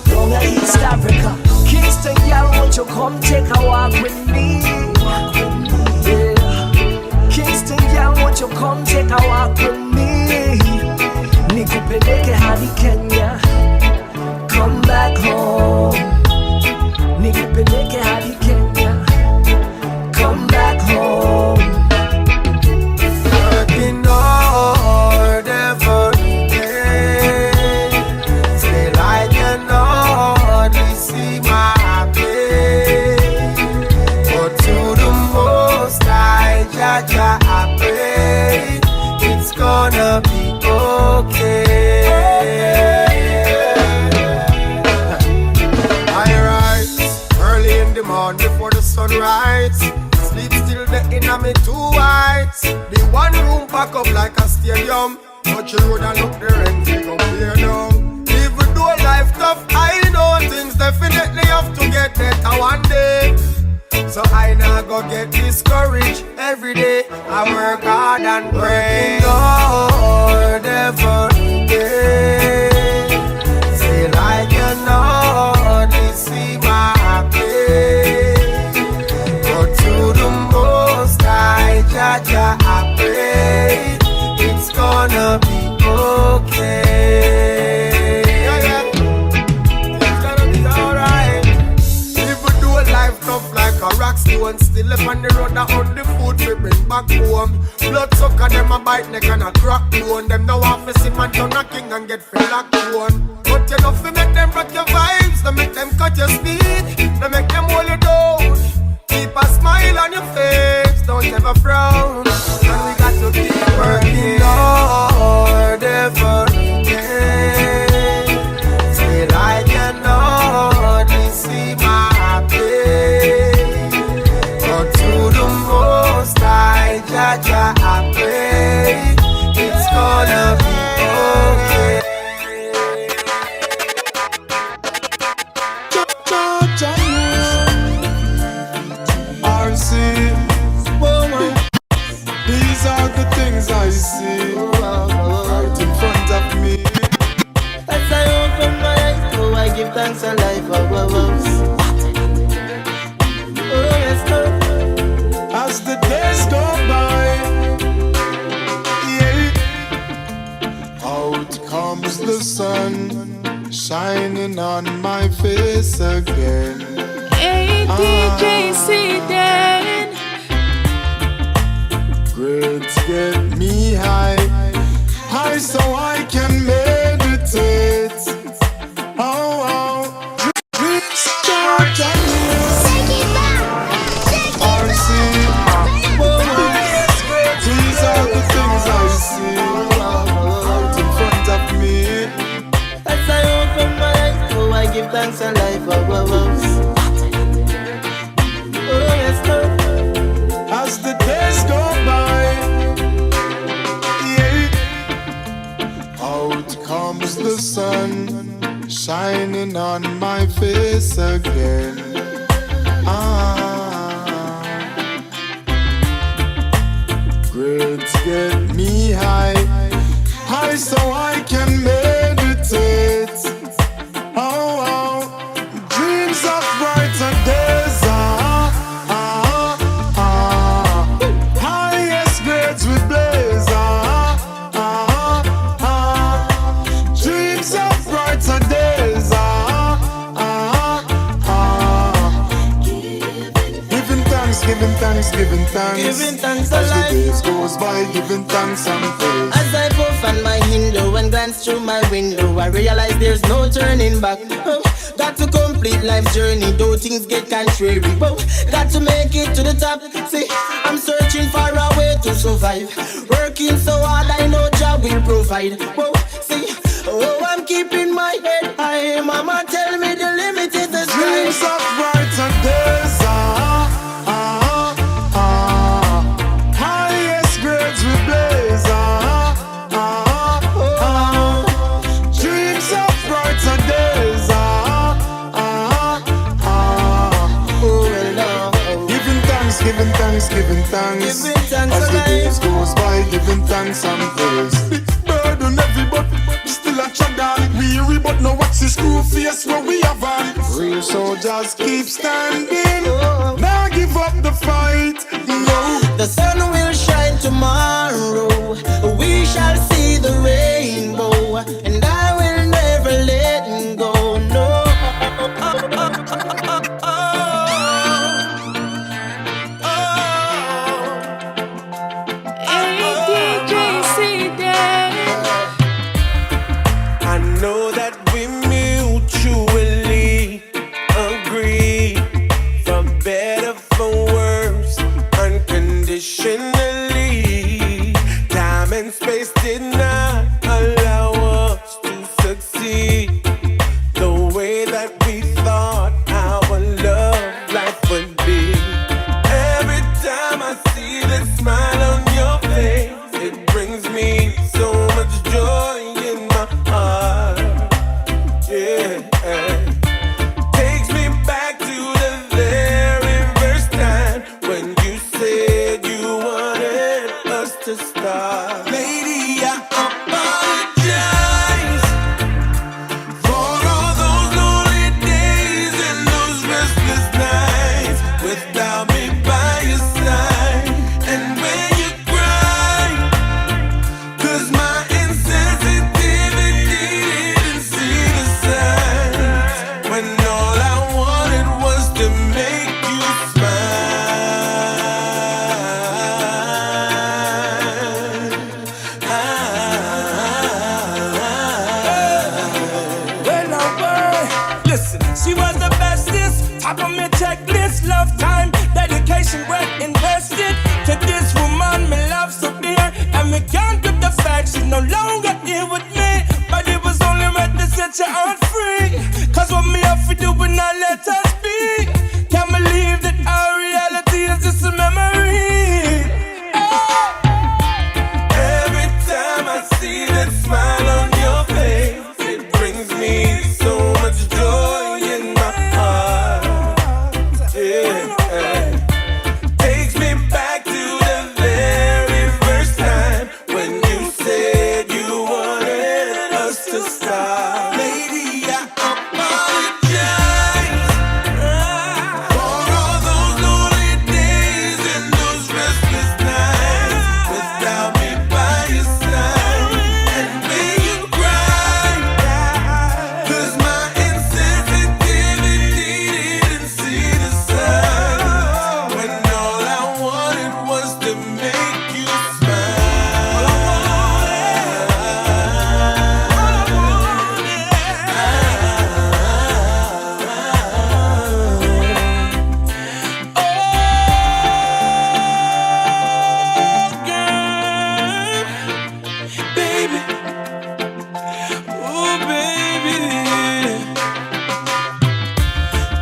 [SPEAKER 3] Down in East Africa, Kingston girl, won't you come take a walk with me? Yeah. Kingston girl, won't you come take a walk with me? Nikupeleke hadi Kenya, come back home. Nikupeleke hadi Kenya, come back home.
[SPEAKER 5] Working hard every day. Stay like you know, hardly see my pay. But to the most high, Jah, I pray it's gonna be okay. I rise early in the morning before the sunrise. Sleep still the inner me two whites. The one room pack up like a stadium. Touch the road and look the rent we go clear down. Even though life tough, I know things definitely have to get better one day. So I now go get discouraged. Every day I work hard and pray. Lord, every day. Say like you know, this see my pain. Go to the Most High, Jah, I pray. It's gonna be okay. It's gonna be alright. Even though life tough like a rock stone, still up on the road that on the food we bring back home. Blood sucker them a bite neck and a crack bone. Them now have to see man turn a king and get fed like one. But you know fi make them rock your vibes, don't make them cut your speed, don't make them hold you down. Keep a smile on your face, don't ever frown. And we got to keep working hard every day. Say like you know, this is my pain. Go to the Most High, Jah, I pray. It's gonna be okay.
[SPEAKER 1] These are the things I see right in front of me.
[SPEAKER 3] As I open my eyes, oh, I give thanks for life. Oh, yes, Lord.
[SPEAKER 1] As the days go by, yeah, out comes the sun, shining on my face again.
[SPEAKER 4] Hey, DJ Sedan.
[SPEAKER 1] Grades get me high, high so I can meditate. Dreams start on you. RC, these are the things I see out in front of me.
[SPEAKER 3] As I open my eyes, oh, I give thanks for life. Oh, yes, Lord.
[SPEAKER 1] As the days go by, yeah, out comes the sun, shining on my face again. Grades get me high, high so I can meditate. Dreams of brighter days. Highest grades we blaze. Dreams of brighter days. Giving thanks, giving thanks, giving thanks.
[SPEAKER 3] Giving thanks
[SPEAKER 1] as
[SPEAKER 3] alive.
[SPEAKER 1] the days goes by, giving thanks and praise.
[SPEAKER 3] As I puff on my window and glance through my window, I realize there's no turning back. Got to complete life's journey, though things get contrary. Got to make it to the top. See, I'm searching for a way to survive. Working so hard, I know Jah will provide. See, I'm keeping my head high. Mama tell me the limit is the sky.
[SPEAKER 1] Dreams of brighter days. Highest grades we blaze. Dreams of brighter days. Giving thanks, giving thanks, giving thanks.
[SPEAKER 3] Giving thanks
[SPEAKER 1] as the
[SPEAKER 3] alive.
[SPEAKER 1] days goes by, giving thanks and praise. Big bird on everybody, still a chaddan. Weary but no wax the screw face where we have on. Real soldiers keep standing, now give up the fight. No,
[SPEAKER 3] the sun will shine tomorrow. We shall see the rainbow, and I will never let go. No.
[SPEAKER 5] I know that we mutually agree, for better, for worse, unconditionally. Time and space did not allow us to succeed the way that we thought our love life would be. Every time I see the smile on your face, it brings me so much joy in my heart.
[SPEAKER 8] Have on me checklist, love time, dedication, work invested. To this woman, me love so dear, and me can't get the fact she's no longer here with me. But it was only right to set your heart free. Cause what me have to do when I let us be. Can't believe that our reality is just a memory. Every time I see that smile on your face, it brings me so much joy in my heart. Yeah. Takes me back to the very first time when you said you wanted us to stop. Lady, I apologize for all those lonely days and those restless nights without me by your side. And when you cry, 'cause my insensitivity didn't see the signs, when all I wanted was to make you smile. Baby, oh baby,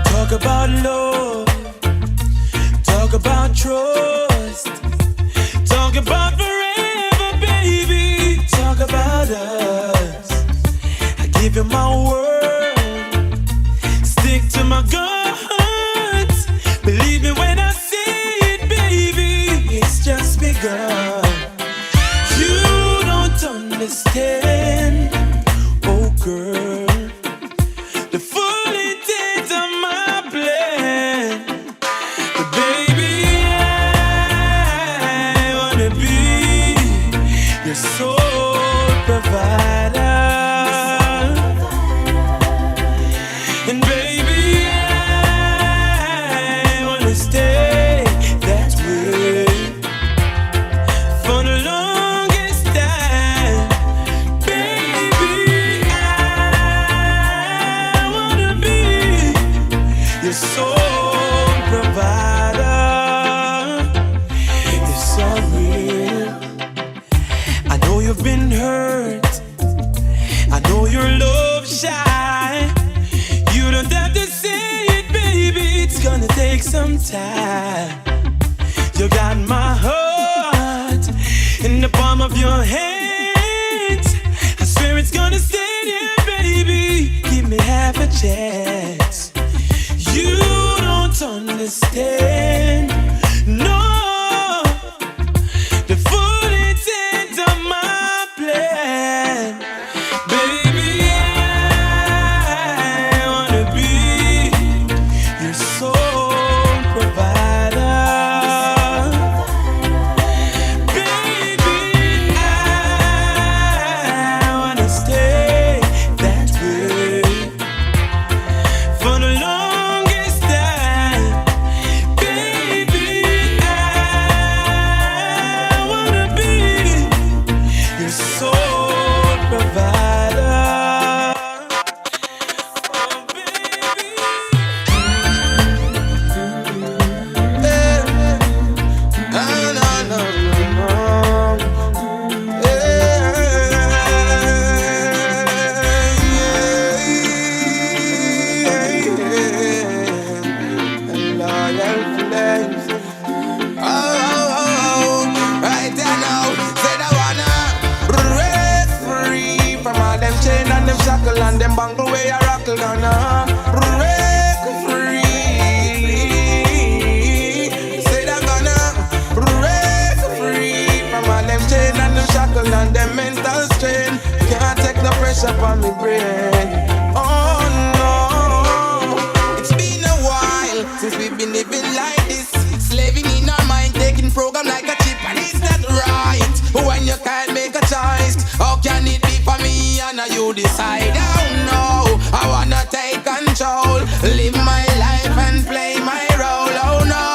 [SPEAKER 8] talk about love, talk about trust, talk about forever, baby, talk about us. I give you my word, stick to my guns. Believe me when I say it, baby, it's just begun. You don't understand, oh girl, the full intent of my plan. But baby, I wanna be your sole provider. And baby, I wanna stay that way for the longest time. Baby, I wanna be your sole provider. It's so real. I know you've been hurt. I know your love shy. You don't have to say it, baby. It's gonna take some time. You got my heart in the palm of your hands. I swear it's gonna stay there, baby. Give me half a chance. You don't understand, no, the full intent of my plan. Baby, I wanna be your sole provider. Baby, I wanna stay that way for the longest time. Baby, I wanna be your sole provider. Oh, baby. Right now, said I wanna break free from all them chain and them shackle and them bangle way I rockle gonna break free. Said I gonna break free from all them chain and them shackle and them mental strain. Can't take no pressure on me brain. Oh no, it's been a while since we've been living like this, slaving in our mind, taking program like a chip, and it's not right. When you can't make a choice, how can it be for me and you decide? Oh no, I wanna take control, live my life and play my role. Oh no,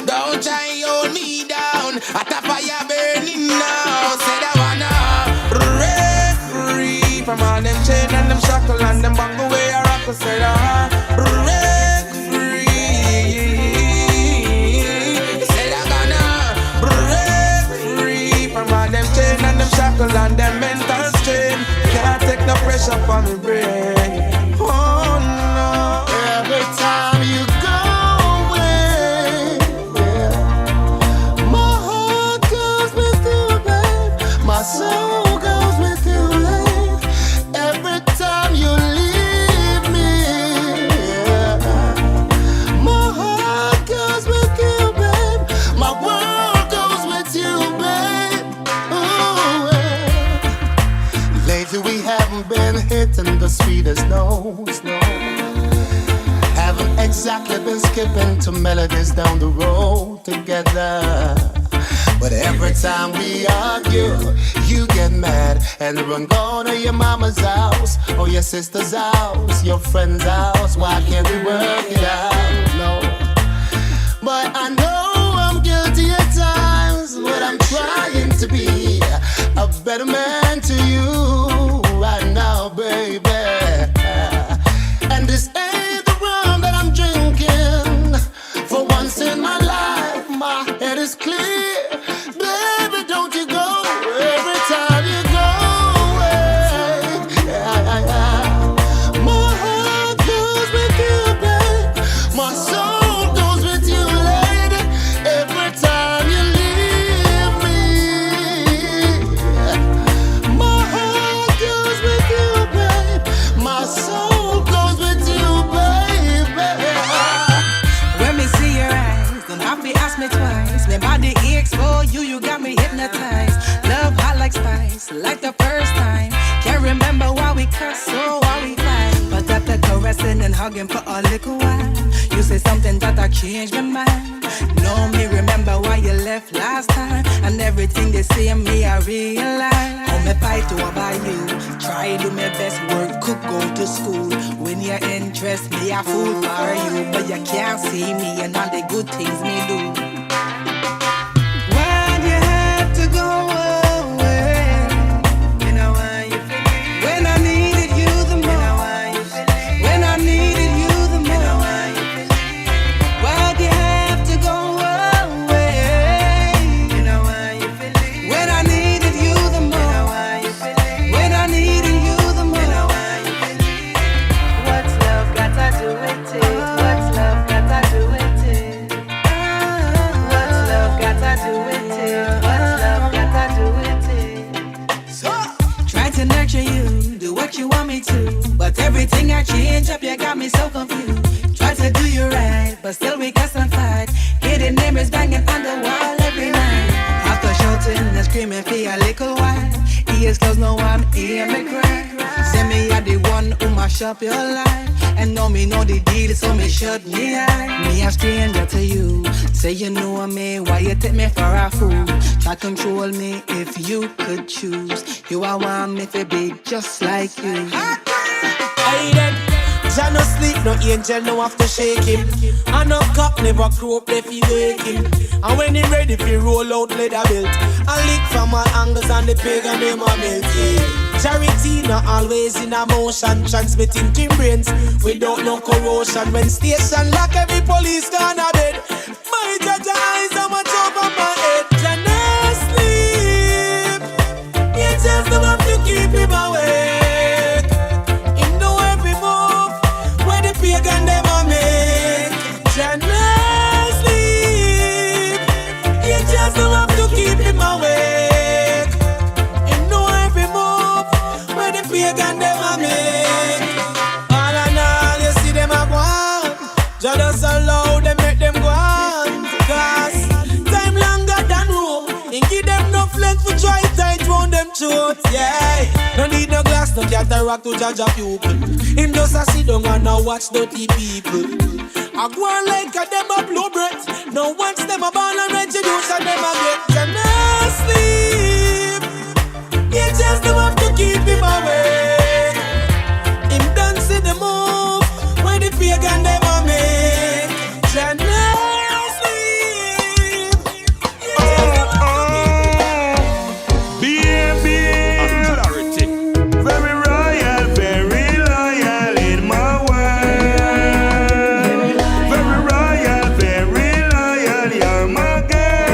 [SPEAKER 8] don't try hold me down, at a fire burning now. Said I wanna break free from all them chain and them shackle and them bangle way I rock. Said I break free. pressure upon my brain. Oh no.
[SPEAKER 3] Every time you go away, yeah, my heart goes with you, babe. My soul goes with you, babe. Every time you leave me, yeah, my heart goes with you, babe. My world goes with you, babe. Ooh, yeah. Lately we haven't been hitting the speed as no. Haven't exactly been skipping to melodies down the road together. But every time we argue, you get mad and run go to your mama's house or your sister's house, your friend's house. Why can't we work it out? No. But I know I'm guilty at times, but I'm trying to be a better man to you right now, baby. And this ain't the rum that I'm drinking. For once in my life, my head is clear. Baby, don't you go every time you go away. My heart goes with you, babe. My soul goes with you, lady. Every time you leave me, my heart goes with you, babe. My soul goes with you, baby.
[SPEAKER 9] When me see your eyes, don't have to ask me twice. My body aches for you, you got me hypnotized. Love hot like spice, like the first time. Can't remember why we cuss or why we fight. But after caressing and hugging for a little while, you say something that I changed my mind. Know me, remember why you left last time. And everything they say in me, I realize. How me fight to about you. Try do my best work, cook, go to school. When you're interested, me a fool for you. But you can't see me and all the good things me do. Why'd you have to go away? You know why you feel me? When I needed you the most. When I needed you the most. You know why you feel me? Why'd you have to go away? You know why you feel me? When I needed you the most. You know why you feel me? When I needed you the most. You know why you feel me? What's love got to do with it? What's love got to do with it? What's love got to do with it? What's love got to do with it? So, try to nurture you, do what you want me to. But everything I change up, you got me so confused. Try to do you right, but still we cuss and fight. Hidden neighbors banging on the wall every night. After shouting and screaming for a little while, ears closed, no one hear me cry. Say me are the one who mash up your life. And know me know the deal, so me shut me eye. Me a stranger to you. Say you know me, why you take me for a fool? Try control me if you could choose. You are want me to be just like you.
[SPEAKER 3] Hey then, Jah no sleep, no angel, no have to shake him. And no cock never crow up, they feel wake him. And when he ready, fi roll out leather belt. And lick from all angles and the pagan them a melt. Charity not always in a motion, transmitting to brains without no corrosion. When station lock, every police gone a bed. My judge eyes and watch over my head. Jah no sleep, angels don't have to keep him awake. Him know every move where the pagan them a make. Jah no sleep, angels don't have to keep him awake. Him know every move where the pagan them a make. All in all, you see them a go on. Jah just allow them, make them go on. Cause time longer than rope. And give them no length for try tight round them throats, yeah. No need no glass, no cataract to judge a pupil. Him just a sit down and a watch dirty people. I go on like a them a blow breath. No once them a ball and retribution them a get. Jah no sleep, you just don't have to keep him awake. Him done see the move where the pagan them a make. Jah no sleep, you just don't have to keep him awake.
[SPEAKER 8] Clarity. Very royal, very loyal in my world. Very royal, very loyal, you're my girl.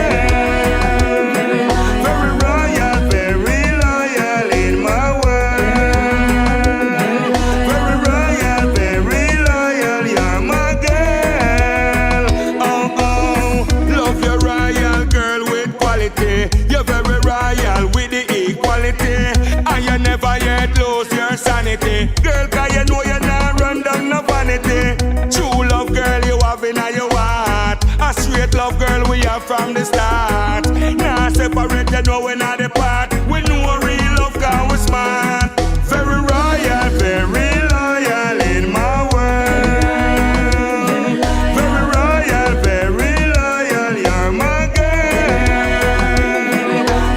[SPEAKER 8] Very royal, very loyal in my world. sanity. Girl, cause you know you're not run down no vanity. True love, girl, you have in your heart. A straight love, girl, we have from the start. Nah, separate, you know we're not apart. We know real love, cause we're smart. Very royal, very loyal in my world. Very royal, very loyal, you're my girl.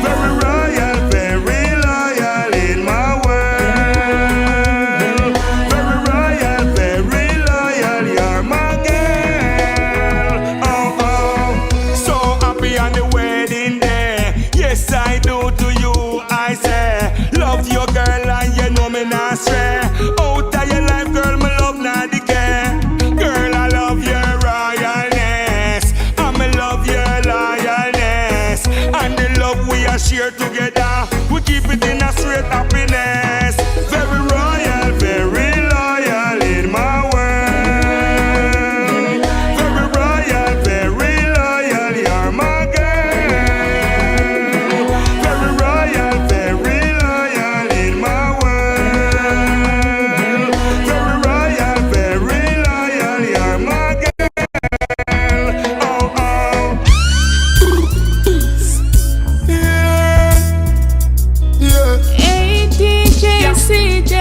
[SPEAKER 8] Very royal, very loyal in my world. Very royal, very loyal, you're my girl. Oh, oh, so happy on the wedding day. Yes, I do to you, I say. Love your girl and you know me not stray. Out of your life, girl, my love not decay. Girl, I love your royalness. And me love your loyalness. And the love we are share together, we keep it in a straight happiness. Very royal, very loyal in my world. Very royal, very loyal, you're my girl. Very royal, very loyal in my world. Very royal, very loyal, you're my girl. Oh, oh. Yeah, yeah.
[SPEAKER 4] Hey, DJ CJ.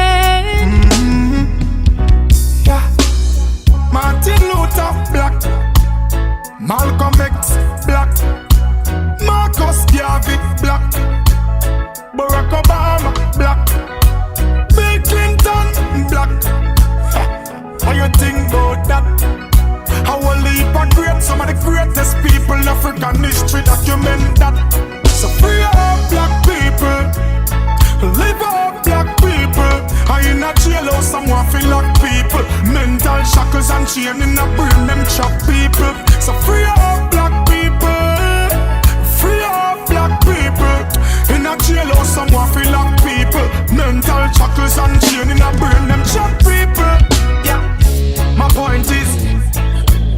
[SPEAKER 1] Yeah. Martin Luther Black, Malcolm X Black, Marcus Garvey Black, Barack Obama Black, Bill Clinton Black. How you think about that? How a leap of great, some of the greatest people in African history document that. So free up black people, live up black people. I in a jailhouse, someone feel like people. Mental shackles and chain in a brain, them chop people. So free up black people, free up black people. In a jailhouse, someone feel like people. Mental shackles and chain in a brain, them chop people. Yeah, my point is,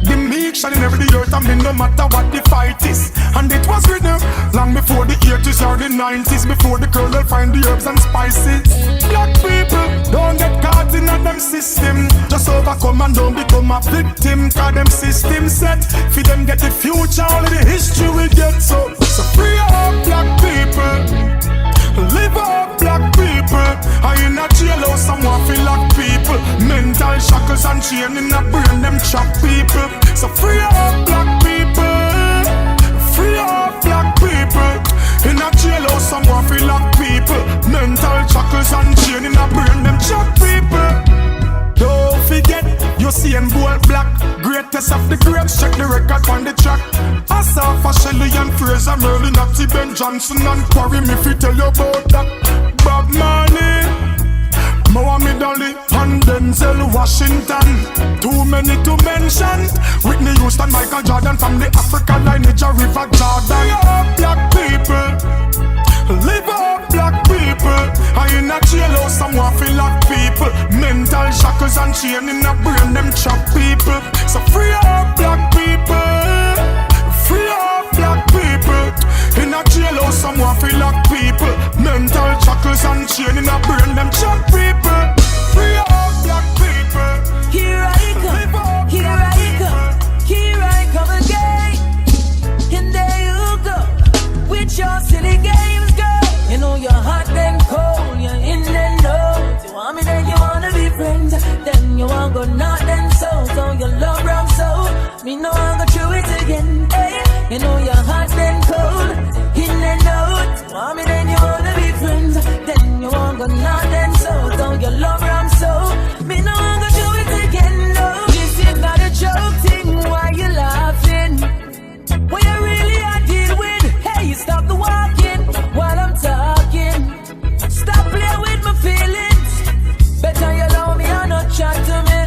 [SPEAKER 1] the meek shall in every earth and me no matter what the fight is. And it was written long before the 80s or the 90s, before the colonel find the herbs and spices. Black people don't get caught in a them system. Just overcome and don't become a victim. Cause them system set for them get the future, all of the history we get. So free up black people, live up black people. I in a jailhouse, someone feel like people. Mental shackles and chain in a brain, them chop people. So free up black people, free up black people. In a jailhouse, someone feel like people. Mental shackles and chain in a brain, them chop people. Don't forget, you see him bold black. Greatest of the greats, check the record on the track. Asafa, Shelley and Fraser, Merlin, Natty, Ben Johnson and Quarry. Me fi tell you about that. Bob Marley, Muhammad Ali and Denzel Washington. Too many to mention. Whitney Houston, Michael Jordan, from the Africa lineage of River Jordan. Live up black people, live up black people. I in a jailhouse, someone feel like people. Mental shackles and chain in a brain, them chop people. So free up black people, free up black people. In a jailhouse, someone feel like people. Mental shackles and chain in a brain, them chop people. Free up black people.
[SPEAKER 4] Here I come, here I come, here I come again. And there you go, with your silly games, girl. You know you're hot and cold, you're in and out. You want me, then you wanna be friends. Then you want go north and south. So you love rum so me know I'll go through it again. Hey, you know you're hot and cold, in and out. You want me, then you wanna be friends. Then you want go north and south. So you love rum so me know I'll go through it again. No, this is not a joke thing. Why you laughing? What you really are deal with? Hey, you stop the walking while I'm talking. Stop playing with my feelings. Better you allow me or not chat to me.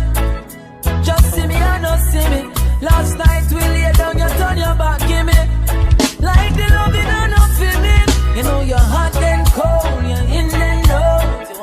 [SPEAKER 4] Just see me or not see me. Last night we lay down, you turn your back, give me. Like the loving or not feeling. You know you're hot and cold, you're in and out.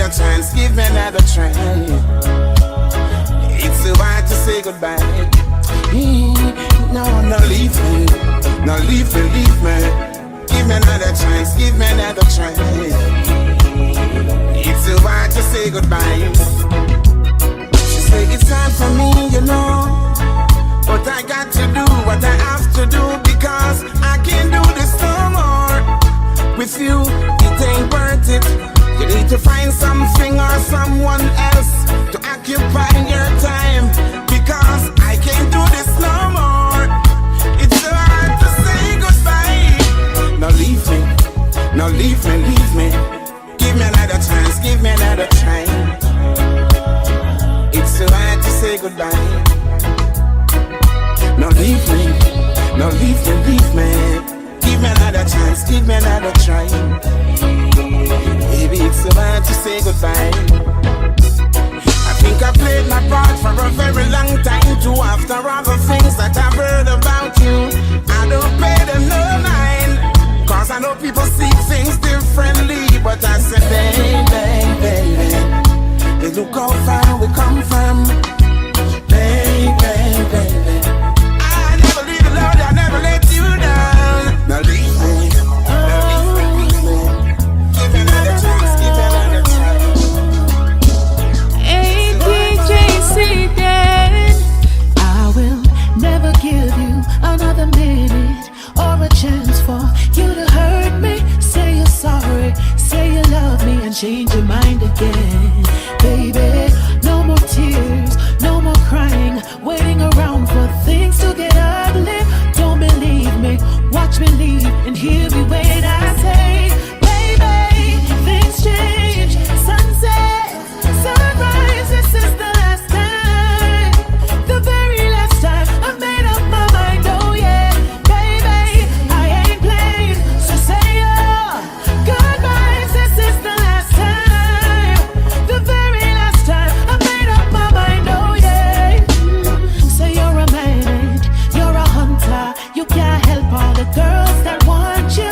[SPEAKER 8] another chance, give me another try. It's so hard to say goodbye. No, no, leave me. No, leave me, leave me. Give me another chance, give me another try. It's so hard to say goodbye. She said it's time for me, you know, but I got to do what I have to do, because I can't do this no more. With you, it ain't worth it. You need to find something or someone else to occupy your time, because I can't do this no more. It's so hard to say goodbye. Now leave me, now leave me, leave me. Give me another chance, give me another try. It's so hard to say goodbye. Now leave me, now leave me, leave me. Give me another chance, give me another try. Baby, it's so hard to say goodbye. I think I played my part for a very long time too. After all the things that I've heard about you, I don't pay them no mind, cause I know people see things differently. But I said, baby, baby, hey, look how far we come from. Baby, baby, I never leave you alone, I never let you down. Now leave me, now leave me, leave me. Give me another chance, give me another chance.
[SPEAKER 4] Hey, DJ Sedan,
[SPEAKER 10] I will never give you another minute or a chance for you to hurt me. Say you're sorry, say you love me, and change your mind again. Baby, no more tears, no more crying, waiting around for things to get ugly. Don't believe me, watch me leave and hear me when I say, baby, things change. Sunset, sunrise, this is the last time, the very last time I made up my mind. Oh yeah, baby, I ain't playing, so say your goodbyes. This is the last time, the very last time I made up my mind. Oh yeah. So you're a man, you're a hunter, you can't help all the girls that want you.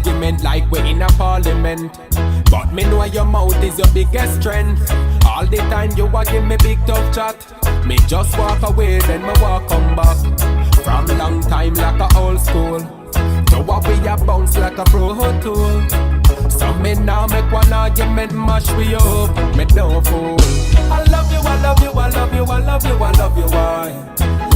[SPEAKER 11] argument like we're in a parliament. But me know your mouth is your biggest strength. All the time you a give me big tough chat. Me just walk away, then me walk come back. From long time like a old school. So what we a bounce like a pro tool. So me now make one argument mash we up. Me no fool. I love you, I love you, I love you, I love you, I love you, I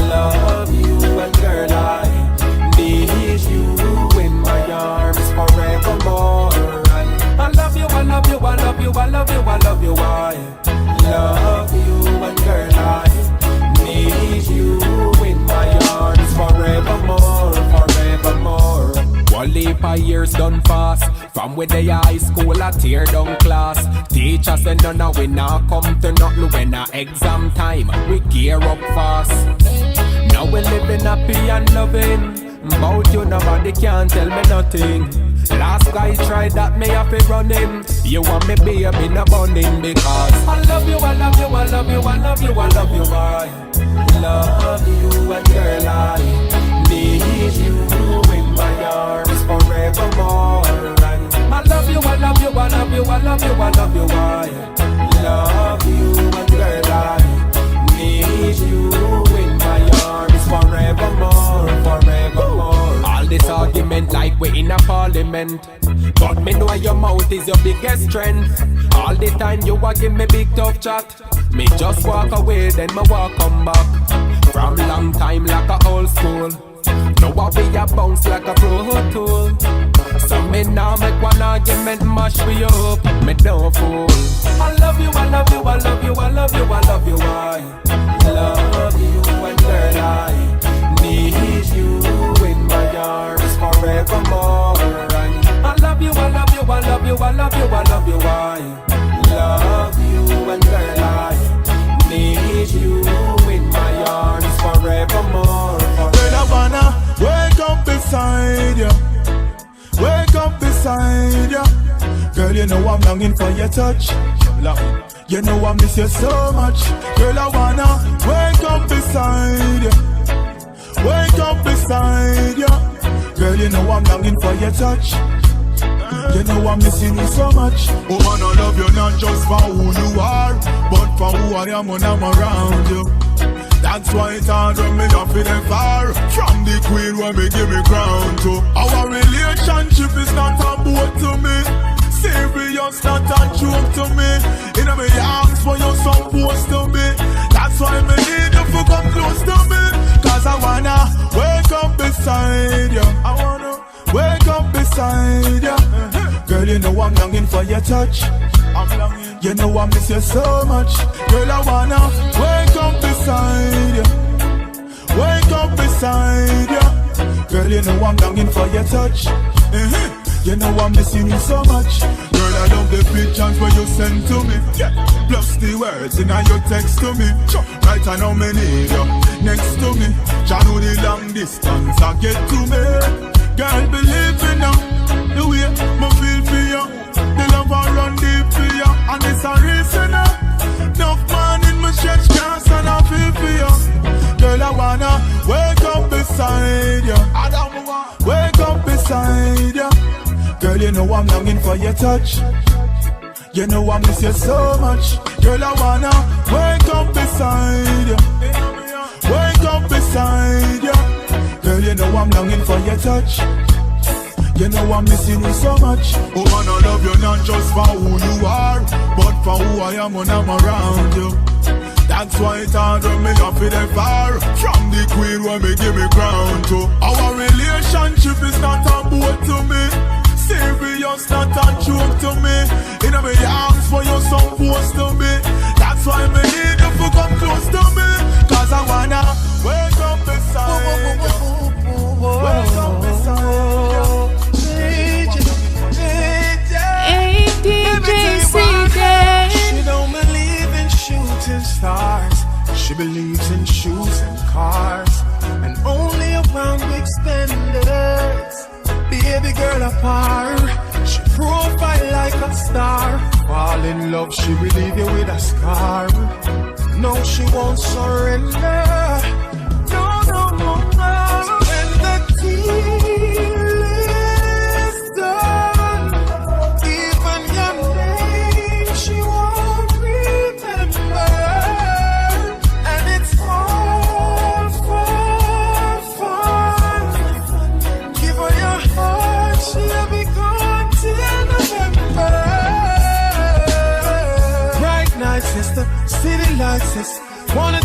[SPEAKER 11] love you, and girl I need you in my arms forevermore. And I love you, I love you, I love you, I love you, I love you, I love you, and girl I need you in my arms forevermore, forevermore. One leap of years done fast. From when they high school I tear down class. Teachers say none of we now come to nothing when a exam time we gear up fast. Now we living happy and loving. About you nobody can tell me nothing. Last guy tried that me have to run him. You want me baby no bunning because I love you, I love you, I love you, I love you, I love you, I love you, and girl I need you in my arms forevermore. And I love you, I love you, I love you, I love you, I love you, I love you, and girl I need you in my arms forevermore, forevermore. All this argument like we in a parliament. But me know your mouth is your biggest strength. All the time you a give me big tough chat. Me just walk away, then me walk come back. From long time like a old school. Now what we a bounce like a pro tool. So me now make one argument mash me up. Me no fool. I love you, I love you, I love you, I love you, I love you, I love you, and girl I need you in my arms forevermore. And I love you, I love you, I love you, I love you, I love you, I love you, and girl I need you in my arms forevermore.
[SPEAKER 3] Girl, I wanna wake up beside you. Wake up beside you. Girl, you know I'm longing for your touch. You know I miss you so much. Girl, I wanna wake up beside you. Wake up beside you. Girl, you know I'm longing for your touch. You know I'm missing you so much. Oh man, I love you not just for who you are, but for who I am when I'm around you. That's why it's hard when me not feeling far from the queen when me give me crown to. Our relationship is not a boat to me. Serious, not a joke to me. In my arms for you supposed to be. That's why me need you to come close to me. Cause I wanna wake up beside you. I wanna wake up beside you. Girl, you know I'm longing for your touch. I'm longing. You know I miss you so much. Girl, I wanna wake up beside you. Wake up beside you. Girl, you know I'm longing for your touch. You know I'm missing you so much. Girl, I love the pictures where you send to me. Plus the words in your text to me. Right I know me need you next to me. Jah know the long distance I get to me. Girl, believe me now. The way me feel for you. The love I run deep for you. And it's a reason now. Enough man in my chest can't stand and feel for you. Girl, I wanna wake up beside you. I don't wanna wake up beside you. Girl, you know I'm longing for your touch. You know I miss you so much. Girl, I wanna wake up beside you. Wake up beside you. Girl, you know I'm longing for your touch. You know I'm missing you so much. Oh man, I love you not just for who you are, but for who I am when I'm around you. That's why it's hard when me not feel far from the queen when me give me crown to. Our relationship is not a boat to me. Serious, not a joke to me. In my arms for you supposed to be. That's why me need you to come close to me. Cause I wanna wake up beside you. Wake up beside you.
[SPEAKER 10] Hey, DJ C.
[SPEAKER 3] She don't believe in shooting stars. She believes in shoes and cars, and only around big spenders. Baby girl apart, she profile like a star. Fall in love, she will leave you with a scar. No, she won't surrender. No, no, no, no. When the deal is done,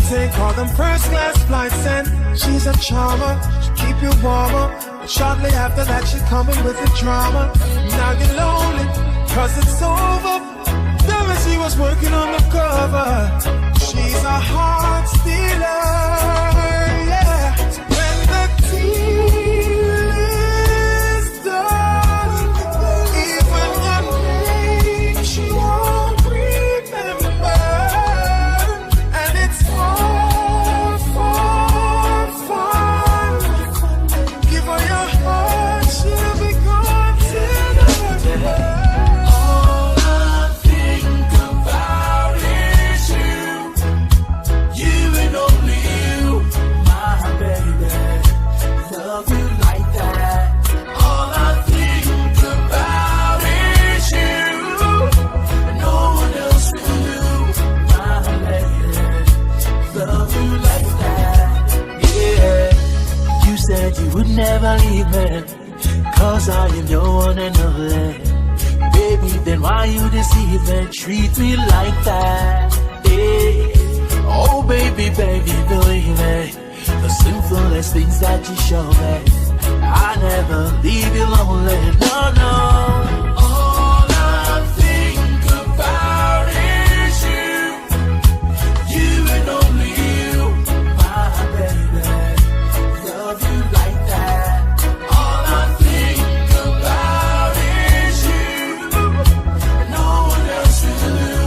[SPEAKER 3] take all them first class flights and she's a charmer, she keep you warmer. But shortly after that she coming with the drama. Now you're lonely, cause it's over. Then when she was working on the cover, she's a heart stealer, yeah. When the deal is done, even your name she won't remember. And it's far, far, far. Give her your heart, she'll be gone till November.
[SPEAKER 12] Said you would never leave me, cause I am your one and only. Baby, then why you deceive me? Treat me like that, hey. Oh baby, baby, believe me, the simplest things that you show me, I never leave you lonely, no, no. All I think about is you and only you, my baby. Love you like that. All I think about is you. No one else will do.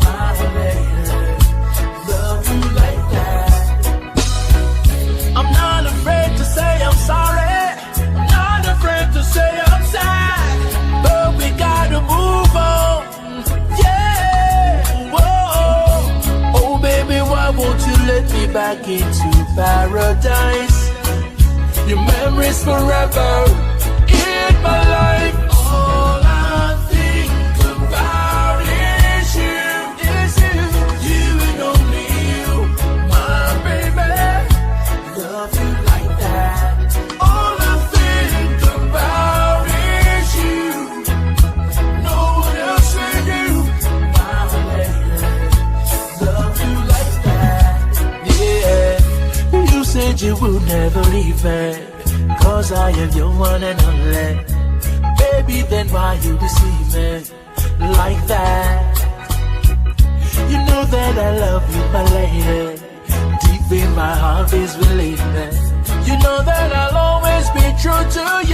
[SPEAKER 12] My lady, love you like that. I'm not afraid to say I'm sorry. I'm not afraid to say I'm sad. But we gotta move on. Yeah. Whoa. Oh baby, why won't you let me back into paradise? Your memories forever in my life. All I think about is you. You and only you, my baby. Love you like that. All I think about is you. No one else will do, my lady. Love you like that. Yeah. You said you would never leave me, cause I am your one and only. Baby, then why you deceive me like that? You know that I love you, my lady. Deep in my heart, please believe me. You know that I'll always be true to